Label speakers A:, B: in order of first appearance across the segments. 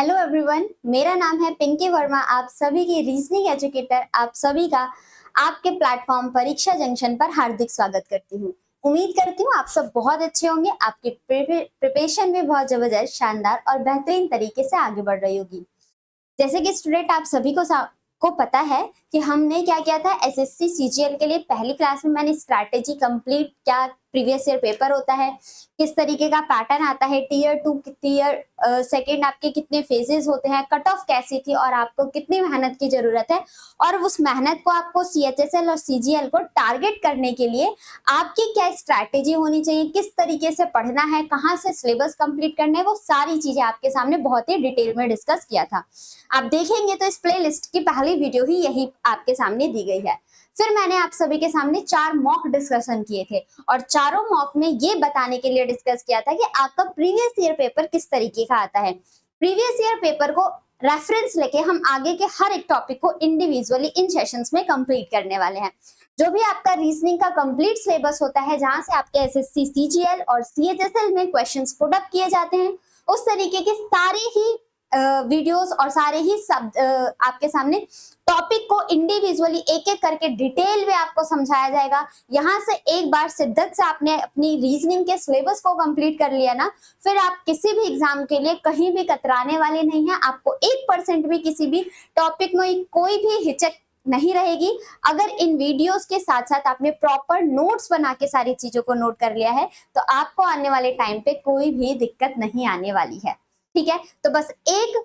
A: Hello everyone, मेरा नाम है पिंकी वर्मा। आप सभी की रीजनिंग एजुकेटर, आप सभी का आपके प्लेटफॉर्म परीक्षा जंक्शन पर हार्दिक स्वागत करती हूँ। उम्मीद करती हूँ आप सब बहुत अच्छे होंगे, आपकी प्रिपरेशन भी बहुत जबरदस्त, शानदार और बेहतरीन तरीके से आगे बढ़ रही होगी। जैसे कि स्टूडेंट आप सभी को पता है कि हमने क्या किया था एसएससी सीजीएल के लिए पहली क्लास में मैंने स्ट्रैटेजी कंप्लीट, क्या प्रीवियस ईयर पेपर होता है, किस तरीके का पैटर्न आता है, टीयर 2 टीयर सेकंड आपके कितने फेजेस होते हैं, कट ऑफ कैसी थी और आपको कितनी मेहनत की जरूरत है, और उस मेहनत को आपको सीएचएसएल और सीजीएल को टारगेट करने के लिए आपकी क्या स्ट्रैटेजी होनी चाहिए, किस तरीके से पढ़ना है, कहाँ से सिलेबस कंप्लीट करना है, वो सारी चीजें आपके सामने बहुत ही डिटेल में डिस्कस किया था। आप देखेंगे तो इस प्लेलिस्ट की पहली वीडियो ही यही आपके सामने दी गई है। फिर मैंने आप सभी के सामने 4 मॉक डिस्कशन किए थे और चारों मॉक में ये बताने के लिए डिस्कस किया था कि आपका प्रीवियस ईयर पेपर किस तरीके का आता है। प्रीवियस ईयर पेपर को रेफरेंस लेके हम आगे के हर एक टॉपिक को इंडिविजुअली इन सेशंस में कंप्लीट करने वाले हैं। जो भी आपका रीजनिंग का कंप्लीट सिलेबस होता है, जहां से आपके एसएससी सीजीएल और सीएचएसएल में क्वेश्चंस पुट अप किए जाते हैं, उस तरीके के सारे ही वीडियोस और सारे ही सब आपके सामने टॉपिक को इंडिविजुअली एक एक करके डिटेल में आपको समझाया जाएगा। यहाँ से एक बार शिद्दत से आपने अपनी रीजनिंग के सिलेबस को कंप्लीट कर लिया ना, फिर आप किसी भी एग्जाम के लिए कहीं भी कतराने वाले नहीं है। आपको 1% भी किसी भी टॉपिक में कोई भी हिचक नहीं रहेगी। अगर इन वीडियोस के साथ साथ आपने प्रॉपर नोट्स बना के सारी चीजों को नोट कर लिया है तो आपको आने वाले टाइम पे कोई भी दिक्कत नहीं आने वाली है। ठीक है, तो बस एक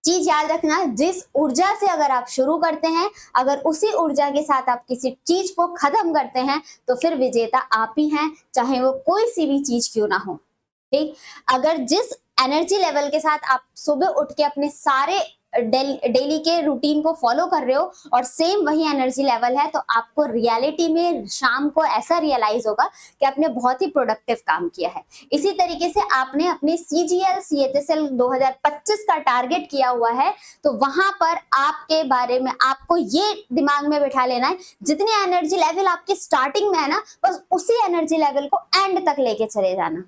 A: चीज याद रखना, जिस ऊर्जा से अगर आप शुरू करते हैं, अगर उसी ऊर्जा के साथ आप किसी चीज को खत्म करते हैं तो फिर विजेता आप ही हैं, चाहे वो कोई सी भी चीज क्यों ना हो। ठीक, अगर जिस एनर्जी लेवल के साथ आप सुबह उठ के अपने सारे डेली के रूटीन को फॉलो कर रहे हो और सेम वही एनर्जी लेवल है, तो आपको रियलिटी में शाम को ऐसा रियलाइज होगा कि आपने बहुत ही प्रोडक्टिव काम किया है। इसी तरीके से आपने अपने सीजीएल सीएचएसएल 2025 का टारगेट किया हुआ है, तो वहां पर आपके बारे में आपको ये दिमाग में बिठा लेना है, जितनी एनर्जी लेवल आपकी स्टार्टिंग में है ना, बस उसी एनर्जी लेवल को एंड तक लेके चले जाना।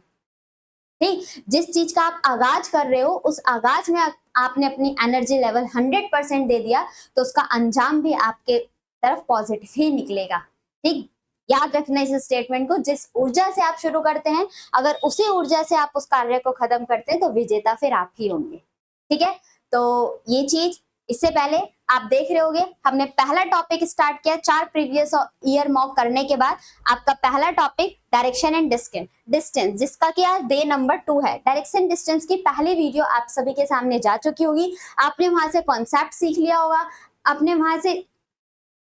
A: ठीक, जिस चीज का आप आगाज कर रहे हो उस आगाज में आपने अपनी एनर्जी लेवल 100% दे दिया तो उसका अंजाम भी आपके तरफ पॉजिटिव ही निकलेगा। ठीक, याद रखना इस स्टेटमेंट को, जिस ऊर्जा से आप शुरू करते हैं अगर उसी ऊर्जा से आप उस कार्य को खत्म करते हैं तो विजेता फिर आप ही होंगे। ठीक है, तो ये चीज इससे पहले आप देख रहे होंगे हमने पहला टॉपिक स्टार्ट किया 4 प्रीवियस ईयर मॉक करने के बाद। आपका पहला टॉपिक डायरेक्शन एंड डिस्टेंस, जिसका कि आज डे नंबर 2 है। डायरेक्शन डिस्टेंस की पहली वीडियो आप सभी के सामने जा चुकी होगी। आपने वहां से कॉन्सेप्ट सीख लिया होगा, आपने वहां से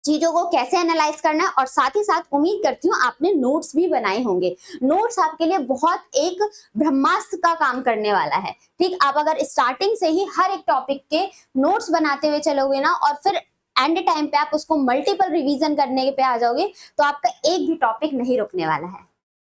A: चीजों को कैसे एनालाइज करना है, और साथ ही साथ उम्मीद करती हूँ आपने नोट्स भी बनाए होंगे। नोट्स आपके लिए बहुत एक ब्रह्मास्त्र का काम करने वाला है। ठीक, आप अगर स्टार्टिंग से ही हर एक टॉपिक के नोट्स बनाते हुए चलोगे ना और फिर एंड टाइम पे आप उसको मल्टीपल रिवीजन करने पे आ जाओगे तो आपका एक भी टॉपिक नहीं रुकने वाला है।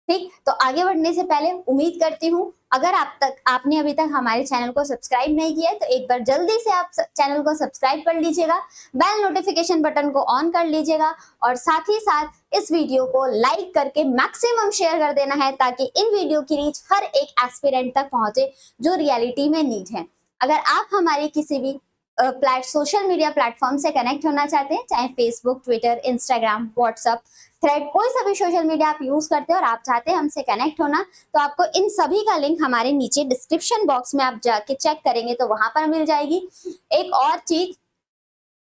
A: ठीक, तो आगे बढ़ने से पहले उम्मीद करती हूँ अगर आपने अभी तक हमारे चैनल को सब्सक्राइब नहीं किया है तो एक बार जल्दी से आप चैनल को सब्सक्राइब कर लीजिएगा, बेल नोटिफिकेशन बटन को ऑन कर लीजिएगा और साथ ही साथ इस वीडियो को लाइक करके मैक्सिमम शेयर कर देना है ताकि इन वीडियो की रीच हर एक एस्पिरेंट तक पहुंचे जो रियलिटी में नीड है। अगर आप हमारे किसी भी सोशल मीडिया प्लेटफॉर्म से कनेक्ट होना चाहते हैं, चाहे Facebook, Twitter, Instagram, WhatsApp, thread, कोई सा भी सोशल मीडिया आप यूज करते हैं और आप चाहते हैं हमसे कनेक्ट होना, तो आपको इन सभी का लिंक हमारे नीचे डिस्क्रिप्शन बॉक्स में आप जाके चेक करेंगे तो वहां पर मिल जाएगी। एक और चीज,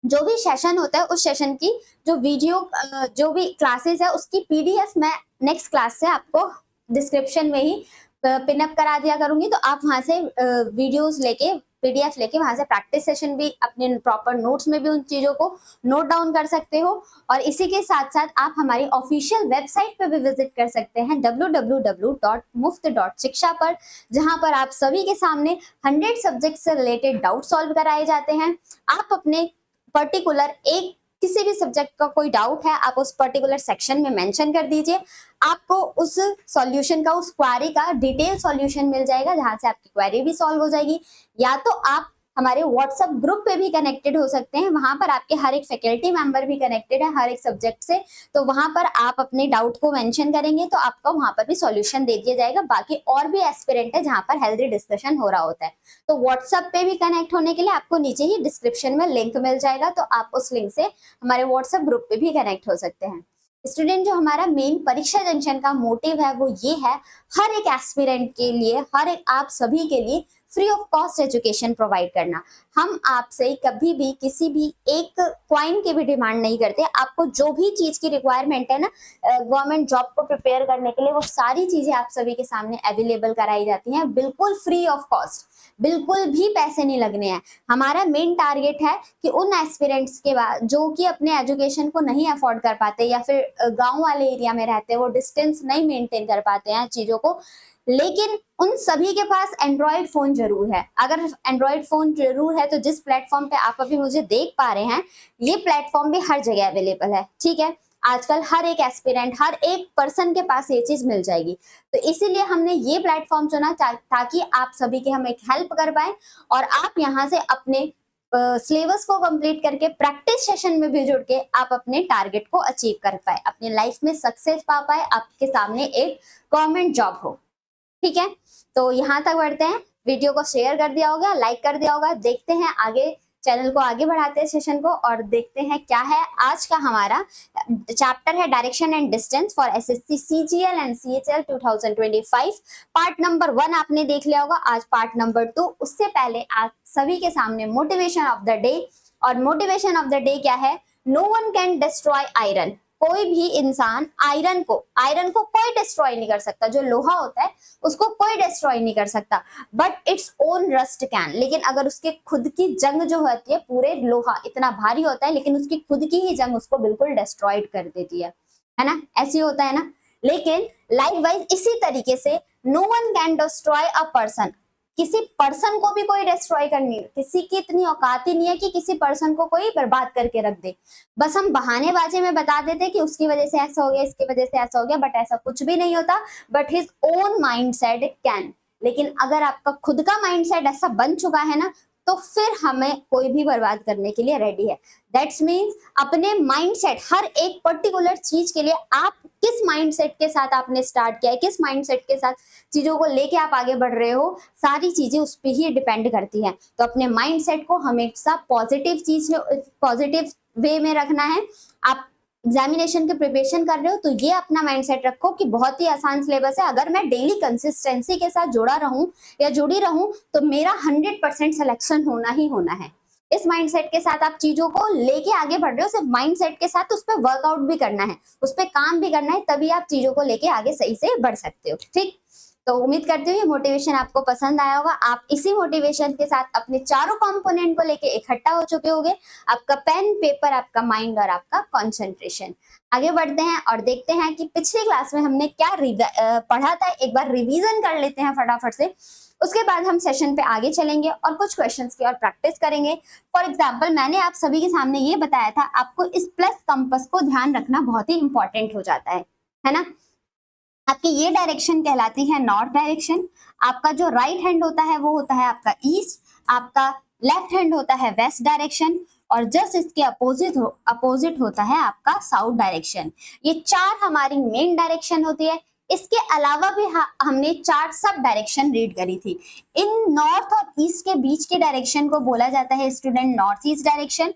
A: जो भी सेशन होता है उस सेशन की जो वीडियो जो भी क्लासेस है उसकी पीडीएफ मैं नेक्स्ट क्लास से आपको डिस्क्रिप्शन में ही पिनअप करा दिया करूंगी, तो आप वहां से वीडियोस लेके पीडीएफ लेके वहां से प्रैक्टिस सेशन भी अपने प्रॉपर नोट्स में भी उन चीजों को नोट डाउन कर सकते हो। और इसी के साथ साथ आप हमारी ऑफिशियल वेबसाइट पे भी विजिट कर सकते हैं www.muft.shiksha पर, जहां पर आप सभी के सामने 100 सब्जेक्ट से रिलेटेड डाउट सॉल्व कराए जाते हैं। आप अपने पर्टिकुलर एक किसी भी सब्जेक्ट का कोई डाउट है आप उस पर्टिकुलर सेक्शन में मेंशन कर दीजिए, आपको उस सॉल्यूशन का, उस क्वेरी का डिटेल सॉल्यूशन मिल जाएगा जहां से आपकी क्वेरी भी सॉल्व हो जाएगी। या तो आप हमारे व्हाट्सएप ग्रुप पे भी कनेक्टेड हो सकते हैं। वहां पर आपके हर एक फैकल्टी मेंबर भी कनेक्टेड है हर एक सब्जेक्ट से, तो वहां पर आप अपने डाउट को मेंशन करेंगे तो आपका वहां पर भी सॉल्यूशन दे दिया जाएगा। बाकी और भी एस्पिरेंट है जहां पर हेल्दी डिस्कशन हो रहा होता है। तो व्हाट्सएप पे भी कनेक्ट होने के लिए आपको नीचे ही डिस्क्रिप्शन में लिंक मिल जाएगा, तो आप उस लिंक से हमारे व्हाट्सएप ग्रुप पे भी कनेक्ट हो सकते हैं। स्टूडेंट, जो हमारा मेन परीक्षा जंक्शन का मोटिव है वो ये है, हर एक एस्पिरेंट के लिए, हर एक आप सभी के लिए free of cost education provide करना। हम आपसे कभी भी किसी भी एक क्वाइन की भी डिमांड नहीं करते। आपको जो भी चीज की रिक्वायरमेंट है ना गवर्नमेंट जॉब को प्रिपेयर करने के लिए, वो सारी चीजें आप सभी के सामने अवेलेबल कराई जाती हैं, बिल्कुल फ्री ऑफ कॉस्ट, बिल्कुल भी पैसे नहीं लगने हैं। हमारा मेन टारगेट है कि उन एस्पिरेंट्स के बाद जो कि अपने एजुकेशन को नहीं अफोर्ड कर पाते या फिर गांव वाले एरिया में रहते हैं, वो डिस्टेंस नहीं मेंटेन कर पाते हैं चीजों को, लेकिन उन सभी के पास एंड्रॉइड फोन जरूर है। अगर एंड्रॉइड फोन जरूर है तो जिस प्लेटफॉर्म पे आप अभी मुझे देख पा रहे हैं, ये प्लेटफॉर्म भी हर जगह अवेलेबल है। ठीक है, आजकल हर एक एस्पिरेंट, हर एक पर्सन के पास ये चीज मिल जाएगी। तो इसीलिए हमने ये प्लेटफॉर्म चुना ताकि आप सभी की हम एक हेल्प कर पाए और आप यहाँ से अपने सिलेबस को कंप्लीट करके प्रैक्टिस सेशन में भी जुड़ के आप अपने टारगेट को अचीव कर पाए, अपनी लाइफ में सक्सेस पा पाए, आपके सामने एक गवर्नमेंट जॉब हो। ठीक है, तो यहाँ तक बढ़ते हैं। वीडियो को शेयर कर दिया होगा, लाइक कर दिया होगा। देखते हैं आगे, चैनल को आगे बढ़ाते हैं सेशन को और देखते हैं क्या है आज का हमारा चैप्टर है direction and distance for SSC CGL and CHL 2025। Part number 1 आपने देख लिया होगा, आज पार्ट नंबर 2। उससे पहले आप सभी के सामने मोटिवेशन ऑफ द डे, और मोटिवेशन ऑफ द डे क्या है? No one can destroy iron. कोई भी इंसान आयरन को कोई डिस्ट्रॉय नहीं कर सकता। जो लोहा होता है उसको कोई डिस्ट्रॉय नहीं कर सकता, but its own rust can. लेकिन अगर उसके खुद की जंग जो होती है, पूरे लोहा इतना भारी होता है लेकिन उसकी खुद की ही जंग उसको बिल्कुल डिस्ट्रॉयड कर देती है ना? ऐसी होता है ना। लेकिन लाइकवाइज इसी तरीके से no one can destroy a person. किसी पर्सन को भी कोई डिस्ट्रॉय करनी, किसी की इतनी औकात ही नहीं है कि किसी पर्सन को कोई बर्बाद करके रख दे। बस हम बहानेबाजी में बता देते कि उसकी वजह से ऐसा हो गया, इसकी वजह से ऐसा हो गया, बट ऐसा कुछ भी नहीं होता। But his own mindset can. लेकिन अगर आपका खुद का माइंडसेट ऐसा बन चुका है ना, तो फिर हमें कोई भी बर्बाद करने के लिए रेडी है। दैट्स मीन्स अपने माइंडसेट, हर एक पर्टिकुलर चीज के लिए आप किस माइंडसेट के साथ आपने स्टार्ट किया है, किस माइंडसेट के साथ चीजों को लेके आप आगे बढ़ रहे हो, सारी चीजें उस पर ही डिपेंड करती हैं। तो अपने माइंडसेट को हमेशा पॉजिटिव चीज में, पॉजिटिव वे में रखना है। आप एग्जामिनेशन के प्रिपरेशन कर रहे हो तो ये अपना माइंडसेट रखो कि बहुत ही आसान सिलेबस है। अगर मैं डेली कंसिस्टेंसी के साथ जुड़ा रहूं या जुड़ी रहूं तो मेरा 100% सिलेक्शन होना ही होना है। इस माइंडसेट के साथ आप चीजों को लेके आगे बढ़ रहे हो, सिर्फ माइंडसेट के साथ उस पर वर्कआउट भी करना है, उस पर काम भी करना है, तभी आप चीजों को लेके आगे सही से बढ़ सकते हो। ठीक, तो उम्मीद करती हूँ ये मोटिवेशन आपको पसंद आया होगा। आप इसी मोटिवेशन के साथ अपने चारों कंपोनेंट को लेके इकट्ठा हो चुके होंगे, आपका पेन, पेपर, आपका माइंड और आपका कंसंट्रेशन। आगे बढ़ते हैं और देखते हैं कि पिछली क्लास में हमने क्या पढ़ा था। एक बार रिवीजन कर लेते हैं फटाफट से, उसके बाद हम सेशन पे आगे चलेंगे और कुछ क्वेश्चंस की और प्रैक्टिस करेंगे। फॉर एग्जाम्पल, मैंने आप सभी के सामने ये बताया था, आपको इस प्लस कंपास को ध्यान रखना बहुत ही इंपॉर्टेंट हो जाता है ना। आपकी ये डायरेक्शन कहलाती है नॉर्थ डायरेक्शन। आपका जो राइट हैंड होता है वो होता है आपका ईस्ट, आपका लेफ्ट हैंड होता है वेस्ट डायरेक्शन, और जस्ट इसके अपोजिट होता है आपका साउथ डायरेक्शन। ये 4 हमारी मेन डायरेक्शन होती है। इसके अलावा भी हमने 4 सब डायरेक्शन रीड करी थी। इन नॉर्थ और ईस्ट के बीच के डायरेक्शन को बोला जाता है स्टूडेंट नॉर्थ ईस्ट डायरेक्शन।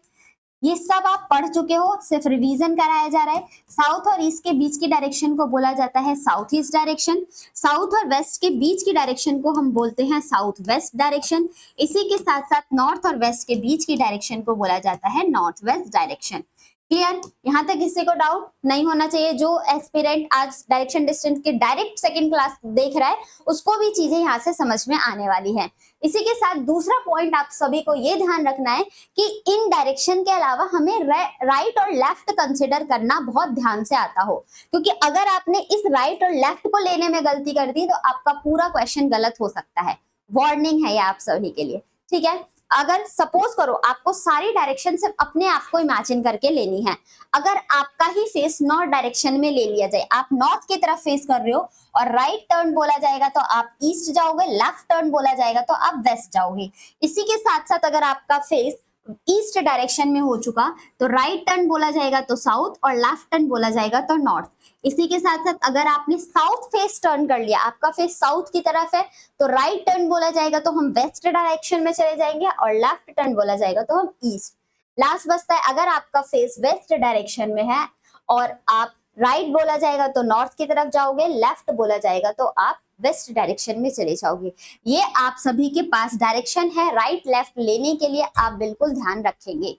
A: ये सब आप पढ़ चुके हो, सिर्फ रिवीजन कराया जा रहा है। साउथ और ईस्ट के बीच की डायरेक्शन को बोला जाता है साउथ ईस्ट डायरेक्शन। साउथ और वेस्ट के बीच की डायरेक्शन को हम बोलते हैं साउथ वेस्ट डायरेक्शन। इसी के साथ साथ नॉर्थ और वेस्ट के बीच की डायरेक्शन को बोला जाता है नॉर्थ वेस्ट डायरेक्शन। क्लियर? यहाँ तक किसी को डाउट नहीं होना चाहिए। जो एस्पिरेंट आज डायरेक्शन डिस्टेंस के डायरेक्ट सेकंड क्लास देख रहा है उसको भी चीजें यहाँ से समझ में आने वाली है। इसी के साथ दूसरा पॉइंट आप सभी को ये ध्यान रखना है कि इन डायरेक्शन के अलावा हमें राइट और लेफ्ट कंसिडर करना बहुत ध्यान से आता हो, क्योंकि अगर आपने इस राइट और लेफ्ट को लेने में गलती कर दी तो आपका पूरा क्वेश्चन गलत हो सकता है। वार्निंग है ये आप सभी के लिए, ठीक है। अगर सपोज करो आपको सारी डायरेक्शन सिर्फ अपने आप को इमेजिन करके लेनी है। अगर आपका ही फेस नॉर्थ डायरेक्शन में ले लिया जाए, आप नॉर्थ की तरफ फेस कर रहे हो और राइट टर्न बोला जाएगा तो आप ईस्ट जाओगे, लेफ्ट टर्न बोला जाएगा तो आप वेस्ट जाओगे। इसी के साथ साथ अगर आपका फेस ईस्ट डायरेक्शन में हो चुका तो राइट टर्न बोला जाएगा तो साउथ और लेफ्ट टर्न बोला जाएगा तो नॉर्थ। इसी के साथ साथ अगर आपने साउथ फेस टर्न कर लिया, आपका फेस साउथ की तरफ है तो राइट टर्न बोला जाएगा तो हम वेस्ट डायरेक्शन में चले जाएंगे और लेफ्ट टर्न बोला जाएगा तो हम ईस्ट। लास्ट बचता है अगर आपका फेस वेस्ट डायरेक्शन में है और आप राइट बोला जाएगा तो नॉर्थ की तरफ जाओगे, लेफ्ट बोला जाएगा तो आप वेस्ट डायरेक्शन में चले जाओगे। ये आप सभी के पास डायरेक्शन है राइट लेफ्ट लेने के लिए, आप बिल्कुल ध्यान रखेंगे।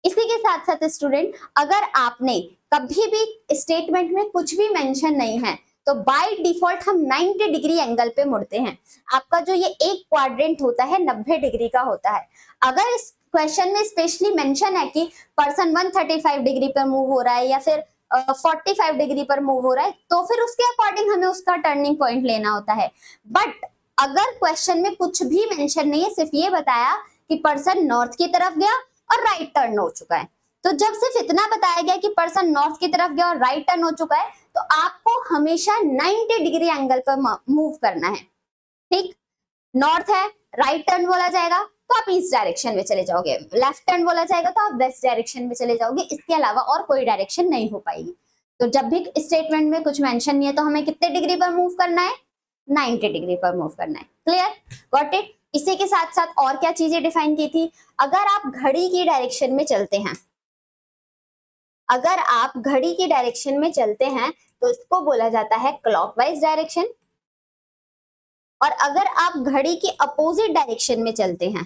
A: इसी के साथ साथ स्टूडेंट, अगर आपने कभी भी स्टेटमेंट में कुछ भी मेंशन नहीं है तो बाय डिफॉल्ट हम 90 डिग्री एंगल पे मुड़ते हैं। आपका जो ये एक क्वाड्रेंट होता है 90 डिग्री का होता है। अगर इस क्वेश्चन में स्पेशली मेंशन है कि पर्सन 135 डिग्री पर मूव हो रहा है या फिर 45 डिग्री पर मूव हो रहा है तो फिर उसके अकॉर्डिंग हमें उसका टर्निंग पॉइंट लेना होता है। बट अगर क्वेश्चन में कुछ भी मेंशन नहीं है, सिर्फ ये बताया कि पर्सन नॉर्थ की तरफ गया और राइट टर्न हो चुका है, तो जब सिर्फ इतना बताया गया कि पर्सन नॉर्थ की तरफ गया और राइट टर्न हो चुका है तो आपको हमेशा 90 डिग्री एंगल पर मूव करना है। ठीक, नॉर्थ है, राइट टर्न बोला जाएगा तो आप ईस्ट डायरेक्शन में चले जाओगे, लेफ्ट टर्न बोला जाएगा तो आप वेस्ट डायरेक्शन में चले जाओगे। इसके अलावा और कोई डायरेक्शन नहीं हो पाएगी। तो जब भी स्टेटमेंट में कुछ मेंशन नहीं है तो हमें कितने डिग्री पर मूव करना है? 90 डिग्री पर मूव करना है। Clear, got it. इसी के साथ साथ और क्या चीजें डिफाइन की थी? अगर आप घड़ी की डायरेक्शन में चलते हैं, अगर आप घड़ी की डायरेक्शन में चलते हैं तो इसको बोला जाता है क्लॉकवाइज डायरेक्शन, और अगर आप घड़ी की अपोजिट डायरेक्शन में चलते हैं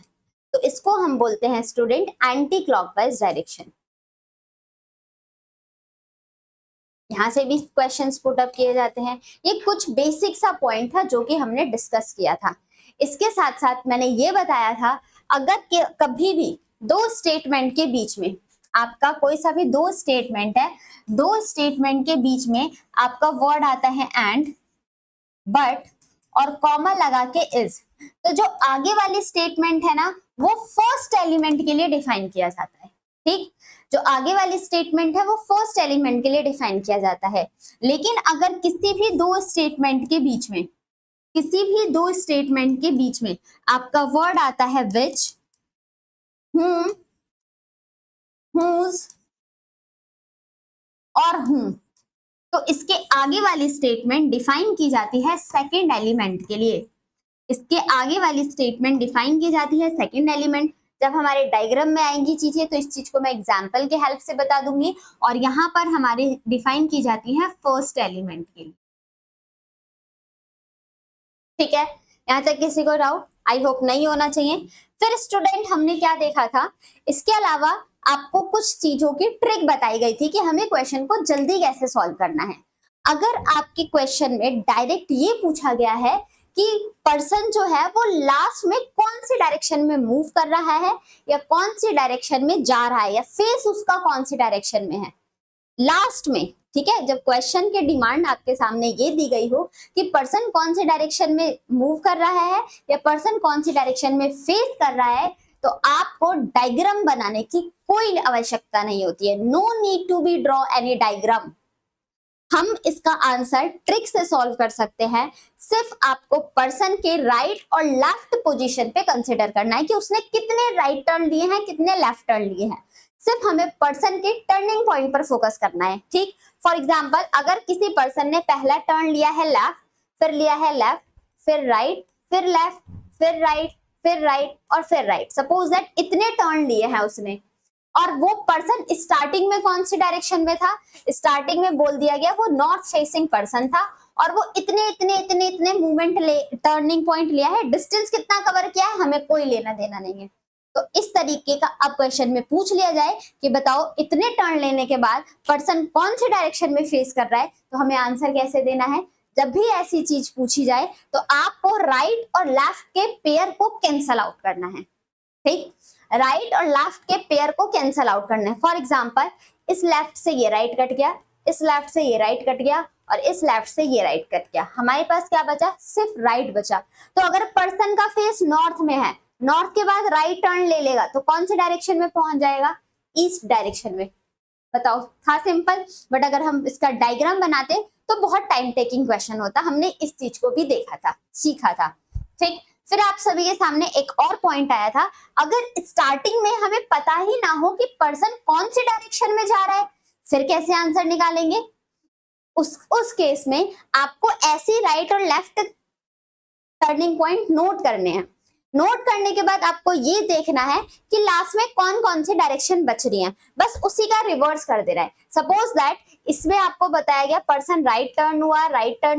A: तो इसको हम बोलते हैं स्टूडेंट एंटी क्लॉकवाइज डायरेक्शन। यहां से भी क्वेश्चंस पुट अप किए जाते हैं। ये कुछ बेसिक सा पॉइंट था जो कि हमने डिस्कस किया था। इसके साथ साथ मैंने ये बताया था अगर कभी भी दो स्टेटमेंट के बीच में आपका कोई सा भी दो स्टेटमेंट है, दो स्टेटमेंट के बीच में आपका वर्ड आता है एंड, बट और कॉमा लगा के इज, तो जो आगे वाली स्टेटमेंट है ना वो फर्स्ट एलिमेंट के लिए डिफाइन किया जाता है। ठीक, जो आगे वाली स्टेटमेंट है वो फर्स्ट एलिमेंट के लिए डिफाइन किया जाता है। लेकिन अगर किसी भी दो स्टेटमेंट के बीच में, किसी भी दो स्टेटमेंट के बीच में आपका वर्ड आता है विच, whom, whose और whom, तो इसके आगे वाली स्टेटमेंट डिफाइन की जाती है सेकंड एलिमेंट के लिए। इसके आगे वाली स्टेटमेंट डिफाइन की जाती है सेकंड एलिमेंट। जब हमारे डायग्राम में आएंगी चीजें तो इस चीज को मैं एग्जांपल के हेल्प से बता दूंगी, और यहाँ पर हमारी डिफाइन की जाती है फर्स्ट एलिमेंट के लिए। ठीक है, यहाँ तक किसी को डाउट? आई होप नहीं होना चाहिए। फिर स्टूडेंट हमने क्या देखा था, इसके अलावा आपको कुछ चीजों की ट्रिक बताई गई थी कि हमें क्वेश्चन को जल्दी कैसे सॉल्व करना है। अगर आपके क्वेश्चन में डायरेक्ट ये पूछा गया है कि पर्सन जो है वो लास्ट में कौन सी डायरेक्शन में मूव कर रहा है या कौन सी डायरेक्शन में जा रहा है या फेस उसका कौन सी डायरेक्शन में है लास्ट में, ठीक है, जब क्वेश्चन के डिमांड आपके सामने ये दी गई हो कि पर्सन कौन सी डायरेक्शन में मूव कर रहा है या पर्सन कौन सी डायरेक्शन में फेस कर रहा है, तो आपको डायग्राम बनाने की कोई आवश्यकता नहीं होती है। No need to be draw any diagram. हम इसका आंसर ट्रिक से सॉल्व कर सकते हैं। सिर्फ आपको पर्सन के राइट और लेफ्ट पोजीशन पे कंसिडर करना है कि उसने कितने राइट टर्न लिए हैं, कितने लेफ्ट टर्न लिए हैं। सिर्फ हमें पर्सन के टर्निंग पॉइंट पर फोकस करना है। ठीक, फॉर एग्जाम्पल अगर किसी पर्सन ने पहला टर्न लिया है लेफ्ट, फिर लिया है लेफ्ट, फिर राइट, फिर लेफ्ट, फिर राइट, फिर राइट और फिर राइट, सपोज दैट इतने टर्न लिए हैं उसने, और वो पर्सन स्टार्टिंग में कौन सी डायरेक्शन में था? स्टार्टिंग में बोल दिया गया वो नॉर्थ फेसिंग पर्सन था और वो इतने इतने इतने इतने मूवमेंट टर्निंग पॉइंट लिया है। डिस्टेंस कितना कवर किया है हमें कोई लेना देना नहीं है। तो इस तरीके का अब क्वेश्चन में पूछ लिया जाए कि बताओ इतने टर्न लेने के बाद पर्सन कौन सी डायरेक्शन में फेस कर रहा है, तो हमें आंसर कैसे देना है? जब भी ऐसी चीज पूछी जाए तो आपको राइट और लेफ्ट के पेयर को कैंसल आउट करना है। ठीक, राइट और लेफ्ट के पेयर को कैंसल आउट करना है। फॉर एग्जांपल इस लेफ्ट से ये राइट कट गया, इस लेफ्ट से ये राइट कट गया और इस लेफ्ट से ये राइट कट गया, हमारे पास क्या बचा? सिर्फ राइट बचा। तो अगर पर्सन का फेस नॉर्थ में है नॉर्थ के बाद राइट टर्न ले लेगा तो कौन से डायरेक्शन में पहुंच जाएगा, ईस्ट डायरेक्शन में। बताओ, था सिंपल। बट अगर हम इसका डायग्राम बनाते तो बहुत टाइम टेकिंग क्वेश्चन होता, हमने इस चीज को भी देखा था, सीखा था। ठीक, फिर आप सभी के सामने एक और पॉइंट आया था, अगर स्टार्टिंग में हमें पता ही ना हो कि पर्सन कौन सी डायरेक्शन में जा रहा है, फिर कैसे आंसर निकालेंगे। उस केस में आपको ऐसी राइट और लेफ्ट टर्निंग पॉइंट नोट करने हैं। नोट करने के बाद आपको ये देखना है कि लास्ट में कौन कौन सी डायरेक्शन बच रही है, बस उसी का रिवर्स कर दे रहा है। सपोज दैट इसमें आपको बताया गया पर्सन राइट टर्न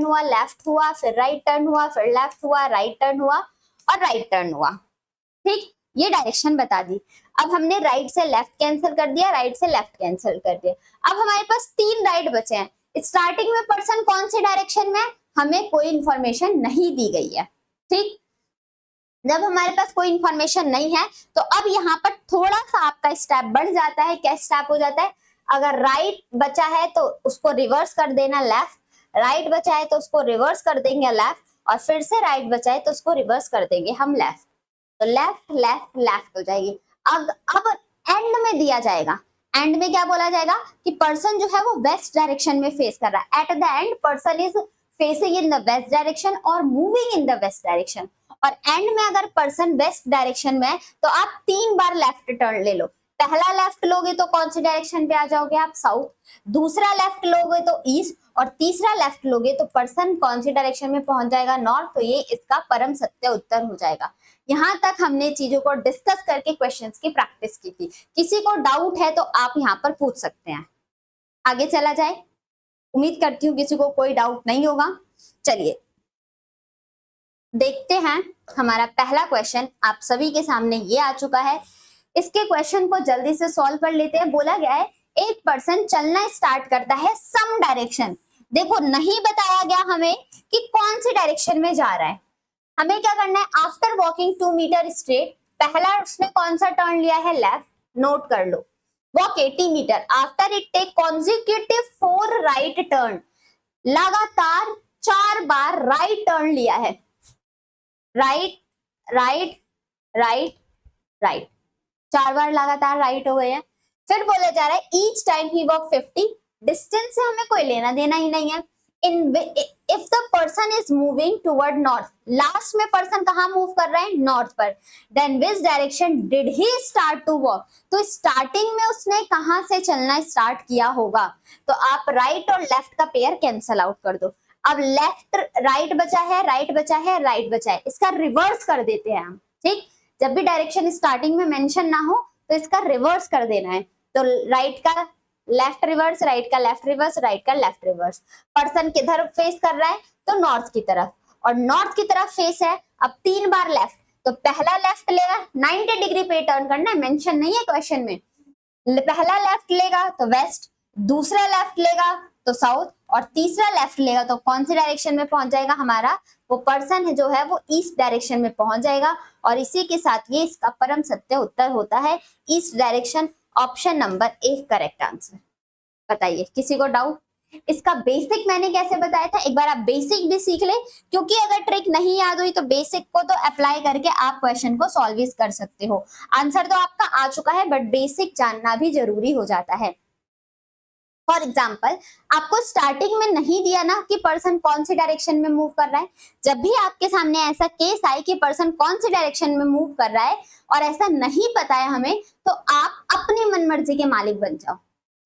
A: हुआ, लेफ्ट हुआ, फिर राइट टर्न हुआ, फिर लेफ्ट हुआ, राइट टर्न हुआ और राइट टर्न हुआ। ठीक, ये डायरेक्शन बता दी। अब हमने राइट से लेफ्ट कैंसिल कर दिया, राइट से लेफ्ट कैंसिल कर दिया। अब हमारे पास 3 राइट बचे हैं। स्टार्टिंग में पर्सन कौन सी डायरेक्शन में, हमें कोई इंफॉर्मेशन नहीं दी गई है। ठीक, जब हमारे पास कोई इंफॉर्मेशन नहीं है तो अब यहाँ पर थोड़ा सा आपका स्टेप बढ़ जाता है। क्या स्टेप हो जाता है, अगर राइट बचा है तो उसको रिवर्स कर देना लेफ्ट, राइट बचा है तो उसको रिवर्स कर देंगे लेफ्ट, और फिर से राइट बचा है तो उसको रिवर्स कर देंगे हम लेफ्ट। तो लेफ्ट लेफ्ट लेफ्ट हो जाएगी। अब एंड में दिया जाएगा, एंड में क्या बोला जाएगा कि पर्सन जो है वो वेस्ट डायरेक्शन में फेस कर रहा है। At the end person is facing in the west direction और moving in the west direction. और एंड में अगर पर्सन वेस्ट डायरेक्शन में है तो आप 3 बार लेफ्ट टर्न ले लो। पहला लेफ्ट लोगे तो कौन सी डायरेक्शन पे आ जाओगे आप, साउथ। दूसरा लेफ्ट लोगे तो ईस्ट, और तीसरा लेफ्ट लोगे तो पर्सन कौन सी डायरेक्शन में पहुंच जाएगा, नॉर्थ। तो ये इसका परम सत्य उत्तर हो जाएगा। यहाँ तक हमने चीजों को डिस्कस करके क्वेश्चंस की प्रैक्टिस की थी। किसी को डाउट है तो आप यहाँ पर पूछ सकते हैं। आगे चला जाए, उम्मीद करती हूँ किसी को कोई डाउट नहीं होगा। चलिए देखते हैं, हमारा पहला क्वेश्चन आप सभी के सामने ये आ चुका है। इसके क्वेश्चन को जल्दी से सॉल्व कर लेते हैं। बोला गया है एक पर्सन चलना स्टार्ट करता है सम डायरेक्शन। देखो नहीं बताया गया हमें कि कौन सी डायरेक्शन में जा रहा है। हमें क्या करना है, आफ्टर वॉकिंग 2 मीटर स्ट्रेट, पहला उसने कौन सा टर्न लिया है, लेफ्ट। नोट कर लो। Walk 80 metre, after it take consecutive 4 right turn, लगातार 4 बार राइट टर्न लिया है। राइट राइट राइट राइट, 4 बार लगातार राइट हो गए हैं। फिर बोला जा रहा है each time he walk 50, distance से हमें कोई लेना देना ही नहीं है। If the person is moving toward north, last में पर्सन कहाँ मूव कर रहा है, नॉर्थ पर, then which direction did he start to walk, तो स्टार्टिंग में उसने कहाँ से चलना स्टार्ट किया होगा। तो आप राइट और लेफ्ट का पेयर कैंसल आउट कर दो। अब लेफ्ट राइट बचा है, राइट बचा है, राइट बचा है, इसका रिवर्स कर देते हैं हम। ठीक, जब भी डायरेक्शन स्टार्टिंग में मेंशन ना हो तो इसका रिवर्स कर देना है। तो राइट का लेफ्ट रिवर्स, राइट का लेफ्ट रिवर्स, राइट का लेफ्ट रिवर्स। पर्सन किधर फेस कर रहा है, तो नॉर्थ की तरफ, और नॉर्थ की तरफ फेस है। अब 3 बार लेफ्ट, तो पहला लेफ्ट लेगा, 90 डिग्री पे टर्न करना है, मेंशन नहीं है क्वेश्चन में। पहला लेफ्ट लेगा तो वेस्ट, दूसरा लेफ्ट लेगा तो साउथ, और तीसरा लेफ्ट लेगा तो कौन सी डायरेक्शन में पहुंच जाएगा हमारा, वो पर्सन है जो है वो ईस्ट डायरेक्शन में पहुंच जाएगा। और इसी के साथ ये इसका परम सत्य उत्तर होता है, east direction. Option number A correct answer. बताइए किसी को डाउट। इसका बेसिक मैंने कैसे बताया था, एक बार आप बेसिक भी सीख ले, क्योंकि अगर ट्रिक नहीं याद हुई तो बेसिक को तो अप्लाई करके आप क्वेश्चन को सॉल्व कर सकते हो। आंसर तो आपका आ चुका है बट बेसिक जानना भी जरूरी हो जाता है। फॉर एग्जाम्पल, आपको स्टार्टिंग में नहीं दिया ना कि पर्सन कौन सी डायरेक्शन में मूव कर रहा है। जब भी आपके सामने ऐसा केस आए कि पर्सन कौन सी डायरेक्शन में मूव कर रहा है और ऐसा नहीं पता है हमें, तो आप अपनी मनमर्जी के मालिक बन जाओ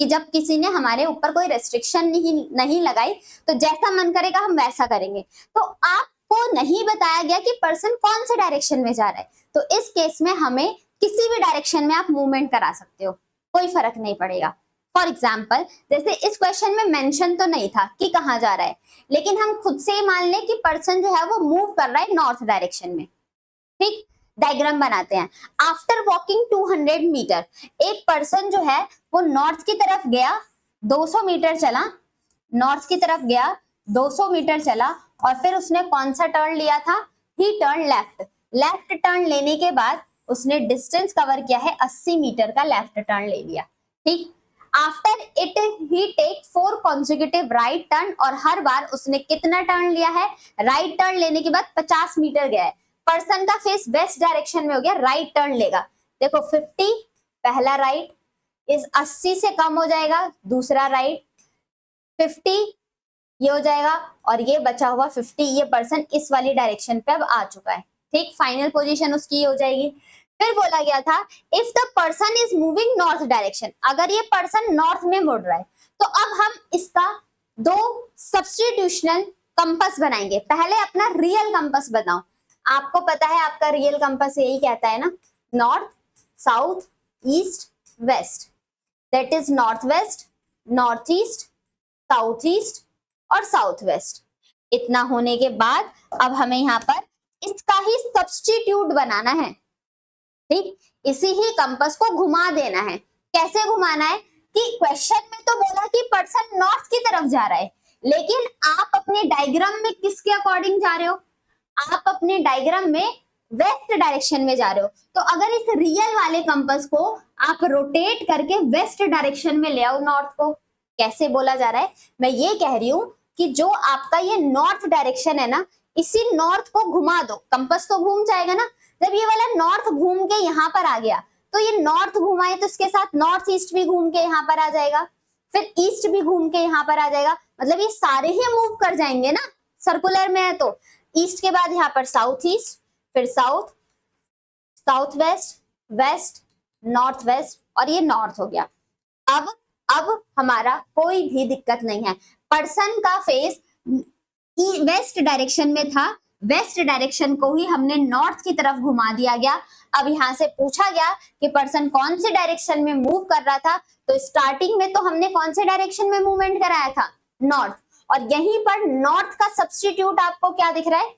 A: कि जब किसी ने हमारे ऊपर कोई रेस्ट्रिक्शन नहीं लगाई तो जैसा मन करेगा हम वैसा करेंगे। तो आपको नहीं बताया गया कि पर्सन कौन से डायरेक्शन में जा रहा है, तो इस केस में हमें किसी भी डायरेक्शन में आप मूवमेंट करा सकते हो, कोई फर्क नहीं पड़ेगा। फॉर एग्जाम्पल, जैसे इस क्वेश्चन में मेंशन तो नहीं था कि कहाँ जा रहा है, लेकिन हम खुद से ही मान लें कि पर्सन जो है वो मूव कर रहा है नॉर्थ डायरेक्शन में। ठीक, डायग्राम बनाते हैं। आफ्टर वॉकिंग 200 मीटर, एक पर्सन जो है वो नॉर्थ की तरफ गया, 200 मीटर चला, नॉर्थ की तरफ गया, 200 मीटर चला, और फिर उसने कौन सा टर्न लिया था, ही टर्न लेफ्ट। लेफ्ट टर्न लेने के बाद उसने डिस्टेंस कवर किया है 80 मीटर का लेफ्ट टर्न ले लिया। ठीक, after it he take 4 consecutive right turn, और हर बार उसने कितना टर्न लिया है, राइट टर्न लेने के बाद 50 मीटर गया है, पर्सन का फेस वेस्ट डायरेक्शन में हो गया, राइट टर्न लेगा। देखो 50 पहला राइट, इस 80 से कम हो जाएगा दूसरा राइट, 50 ये हो जाएगा और ये बचा हुआ 50, ये पर्सन इस वाली डायरेक्शन पे अब आ चुका है। ठीक, फाइनल पोजीशन उसकी ये हो जाएगी। फिर बोला गया था if the person is moving north direction, अगर ये पर्सन नॉर्थ में मुड़ रहा है तो अब हम इसका दो सब्स्टिट्यूशनल कंपास बनाएंगे। पहले अपना रियल कंपास बनाओ, आपको पता है आपका रियल कंपास यही कहता है ना, north south east west, that is north west, north east, south east और साउथ वेस्ट। इतना होने के बाद अब हमें यहाँ पर इसका ही सब्स्टिट्यूट बनाना है। ठीक, इसी ही कंपास को घुमा देना है। कैसे घुमाना है कि क्वेश्चन में तो बोला कि पर्सन नॉर्थ की तरफ जा रहा है, लेकिन आप अपने डायग्राम में किसके अकॉर्डिंग जा रहे हो? आप अपने डायग्राम में वेस्ट डायरेक्शन में जा रहे हो। तो अगर इस रियल वाले कंपास को आप रोटेट करके वेस्ट डायरेक्शन में ले आओ नॉर्थ को। कैसे बोला जा रहा है, मैं ये कह रही हूं कि जो आपका ये नॉर्थ डायरेक्शन है ना, इसी नॉर्थ को घुमा दो, कंपास तो घूम जाएगा ना। जब ये वाला नॉर्थ घूम के यहाँ पर आ गया तो ये नॉर्थ घुमाए तो इसके साथ नॉर्थ ईस्ट भी घूम के यहाँ पर आ जाएगा, फिर ईस्ट भी घूम के यहाँ पर आ जाएगा, मतलब ये सारे ही मूव कर जाएंगे ना, सर्कुलर में है तो। ईस्ट के बाद यहाँ पर साउथ ईस्ट, फिर south, south west, west, north west और ये नॉर्थ हो गया। अब हमारा कोई भी दिक्कत नहीं है। पर्सन का फेस वेस्ट डायरेक्शन में था, वेस्ट डायरेक्शन को ही हमने नॉर्थ की तरफ घुमा दिया गया। अब यहाँ से पूछा गया कि पर्सन कौन से डायरेक्शन में मूव कर रहा था, तो स्टार्टिंग में तो हमने कौन से डायरेक्शन में मूवमेंट कराया था, नॉर्थ, और यहीं पर नॉर्थ का सब्स्टिट्यूट आपको क्या दिख रहा है,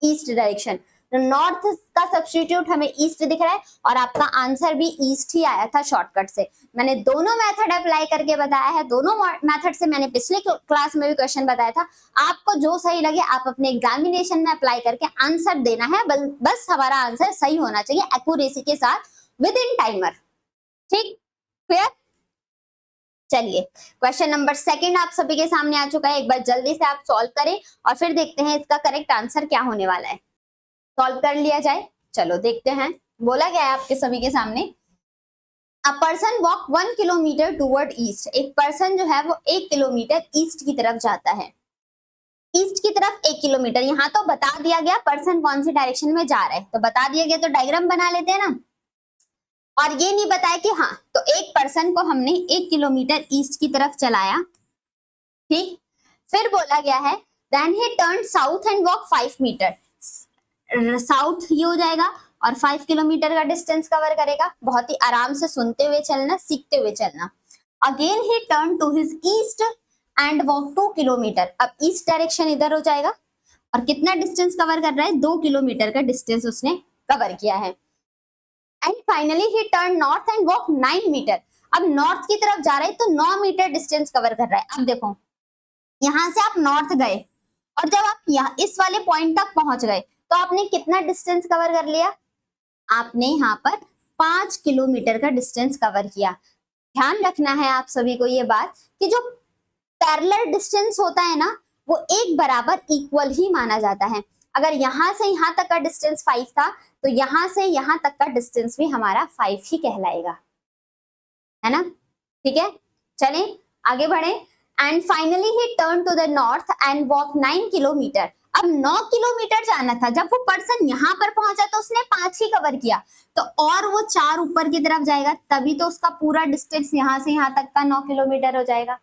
A: ईस्ट डायरेक्शन। तो नॉर्थ का सब्स्टिट्यूट हमें ईस्ट दिख रहा है और आपका आंसर भी ईस्ट ही आया था शॉर्टकट से। मैंने दोनों मेथड अप्लाई करके बताया है, दोनों मेथड से मैंने पिछले क्लास में भी क्वेश्चन बताया था। आपको जो सही लगे आप अपने एग्जामिनेशन में अप्लाई करके आंसर देना है, बस हमारा आंसर सही होना चाहिए एक्यूरेसी के साथ विद इन टाइमर। ठीक, क्लियर? चलिए, क्वेश्चन नंबर 2 आप सभी के सामने आ चुका है। एक बार जल्दी से आप सॉल्व करें और फिर देखते हैं इसका करेक्ट आंसर क्या होने वाला है। सॉल्व कर लिया जाए, चलो देखते हैं। बोला गया है आपके सभी के सामने, a person walk 1 kilometre toward east, एक पर्सन जो है वो 1 किलोमीटर ईस्ट की तरफ जाता है। ईस्ट की तरफ 1 किलोमीटर, यहाँ तो बता दिया गया पर्सन कौन सी डायरेक्शन में जा रहा है, तो बता दिया गया तो डायग्राम बना लेते हैं ना। और ये नहीं बताया कि हाँ, तो एक पर्सन को हमने 1 किलोमीटर ईस्ट की तरफ चलाया। ठीक, फिर बोला गया है then he turn south and walk 5 metre, south ही हो जाएगा और 5 किलोमीटर का डिस्टेंस कवर करेगा। बहुत ही आराम से सुनते हुए चलना, सीखते हुए चलना। Again he turn to his east and walk 2 kilometre, अब ईस्ट डायरेक्शन इधर हो जाएगा और कितना डिस्टेंस कवर कर रहा है, 2 किलोमीटर का डिस्टेंस उसने कवर किया है। And finally he turn north and walk 9 metre, अब नॉर्थ की तरफ जा रहे हैं तो 9 मीटर डिस्टेंस कवर कर रहा है। अब देखो यहां से आप नॉर्थ गए और जब आप यहाँ इस वाले पॉइंट तक पहुंच गए तो आपने कितना डिस्टेंस कवर कर लिया, आपने यहाँ पर 5 किलोमीटर का डिस्टेंस कवर किया। ध्यान रखना है आप सभी को ये बात कि जो पैरेलल डिस्टेंस होता है ना, वो एक बराबर इक्वल ही माना जाता है। अगर यहाँ से यहाँ तक का डिस्टेंस 5 था तो यहाँ से यहाँ तक का डिस्टेंस भी हमारा 5 ही कहलाएगा, है ना। ठीक है, चलें आगे बढ़े। And finally he turn to the north and walk 9 kilometre, अब 9 किलोमीटर जाना था। जब वो पर्सन यहाँ पर पहुंचा तो उसने 5 ही कवर किया, तो और वो 4 ऊपर की तरफ जाएगा, तभी तो उसका पूरा डिस्टेंस यहाँ से यहाँ तक का 9 किलोमीटर हो जाएगा।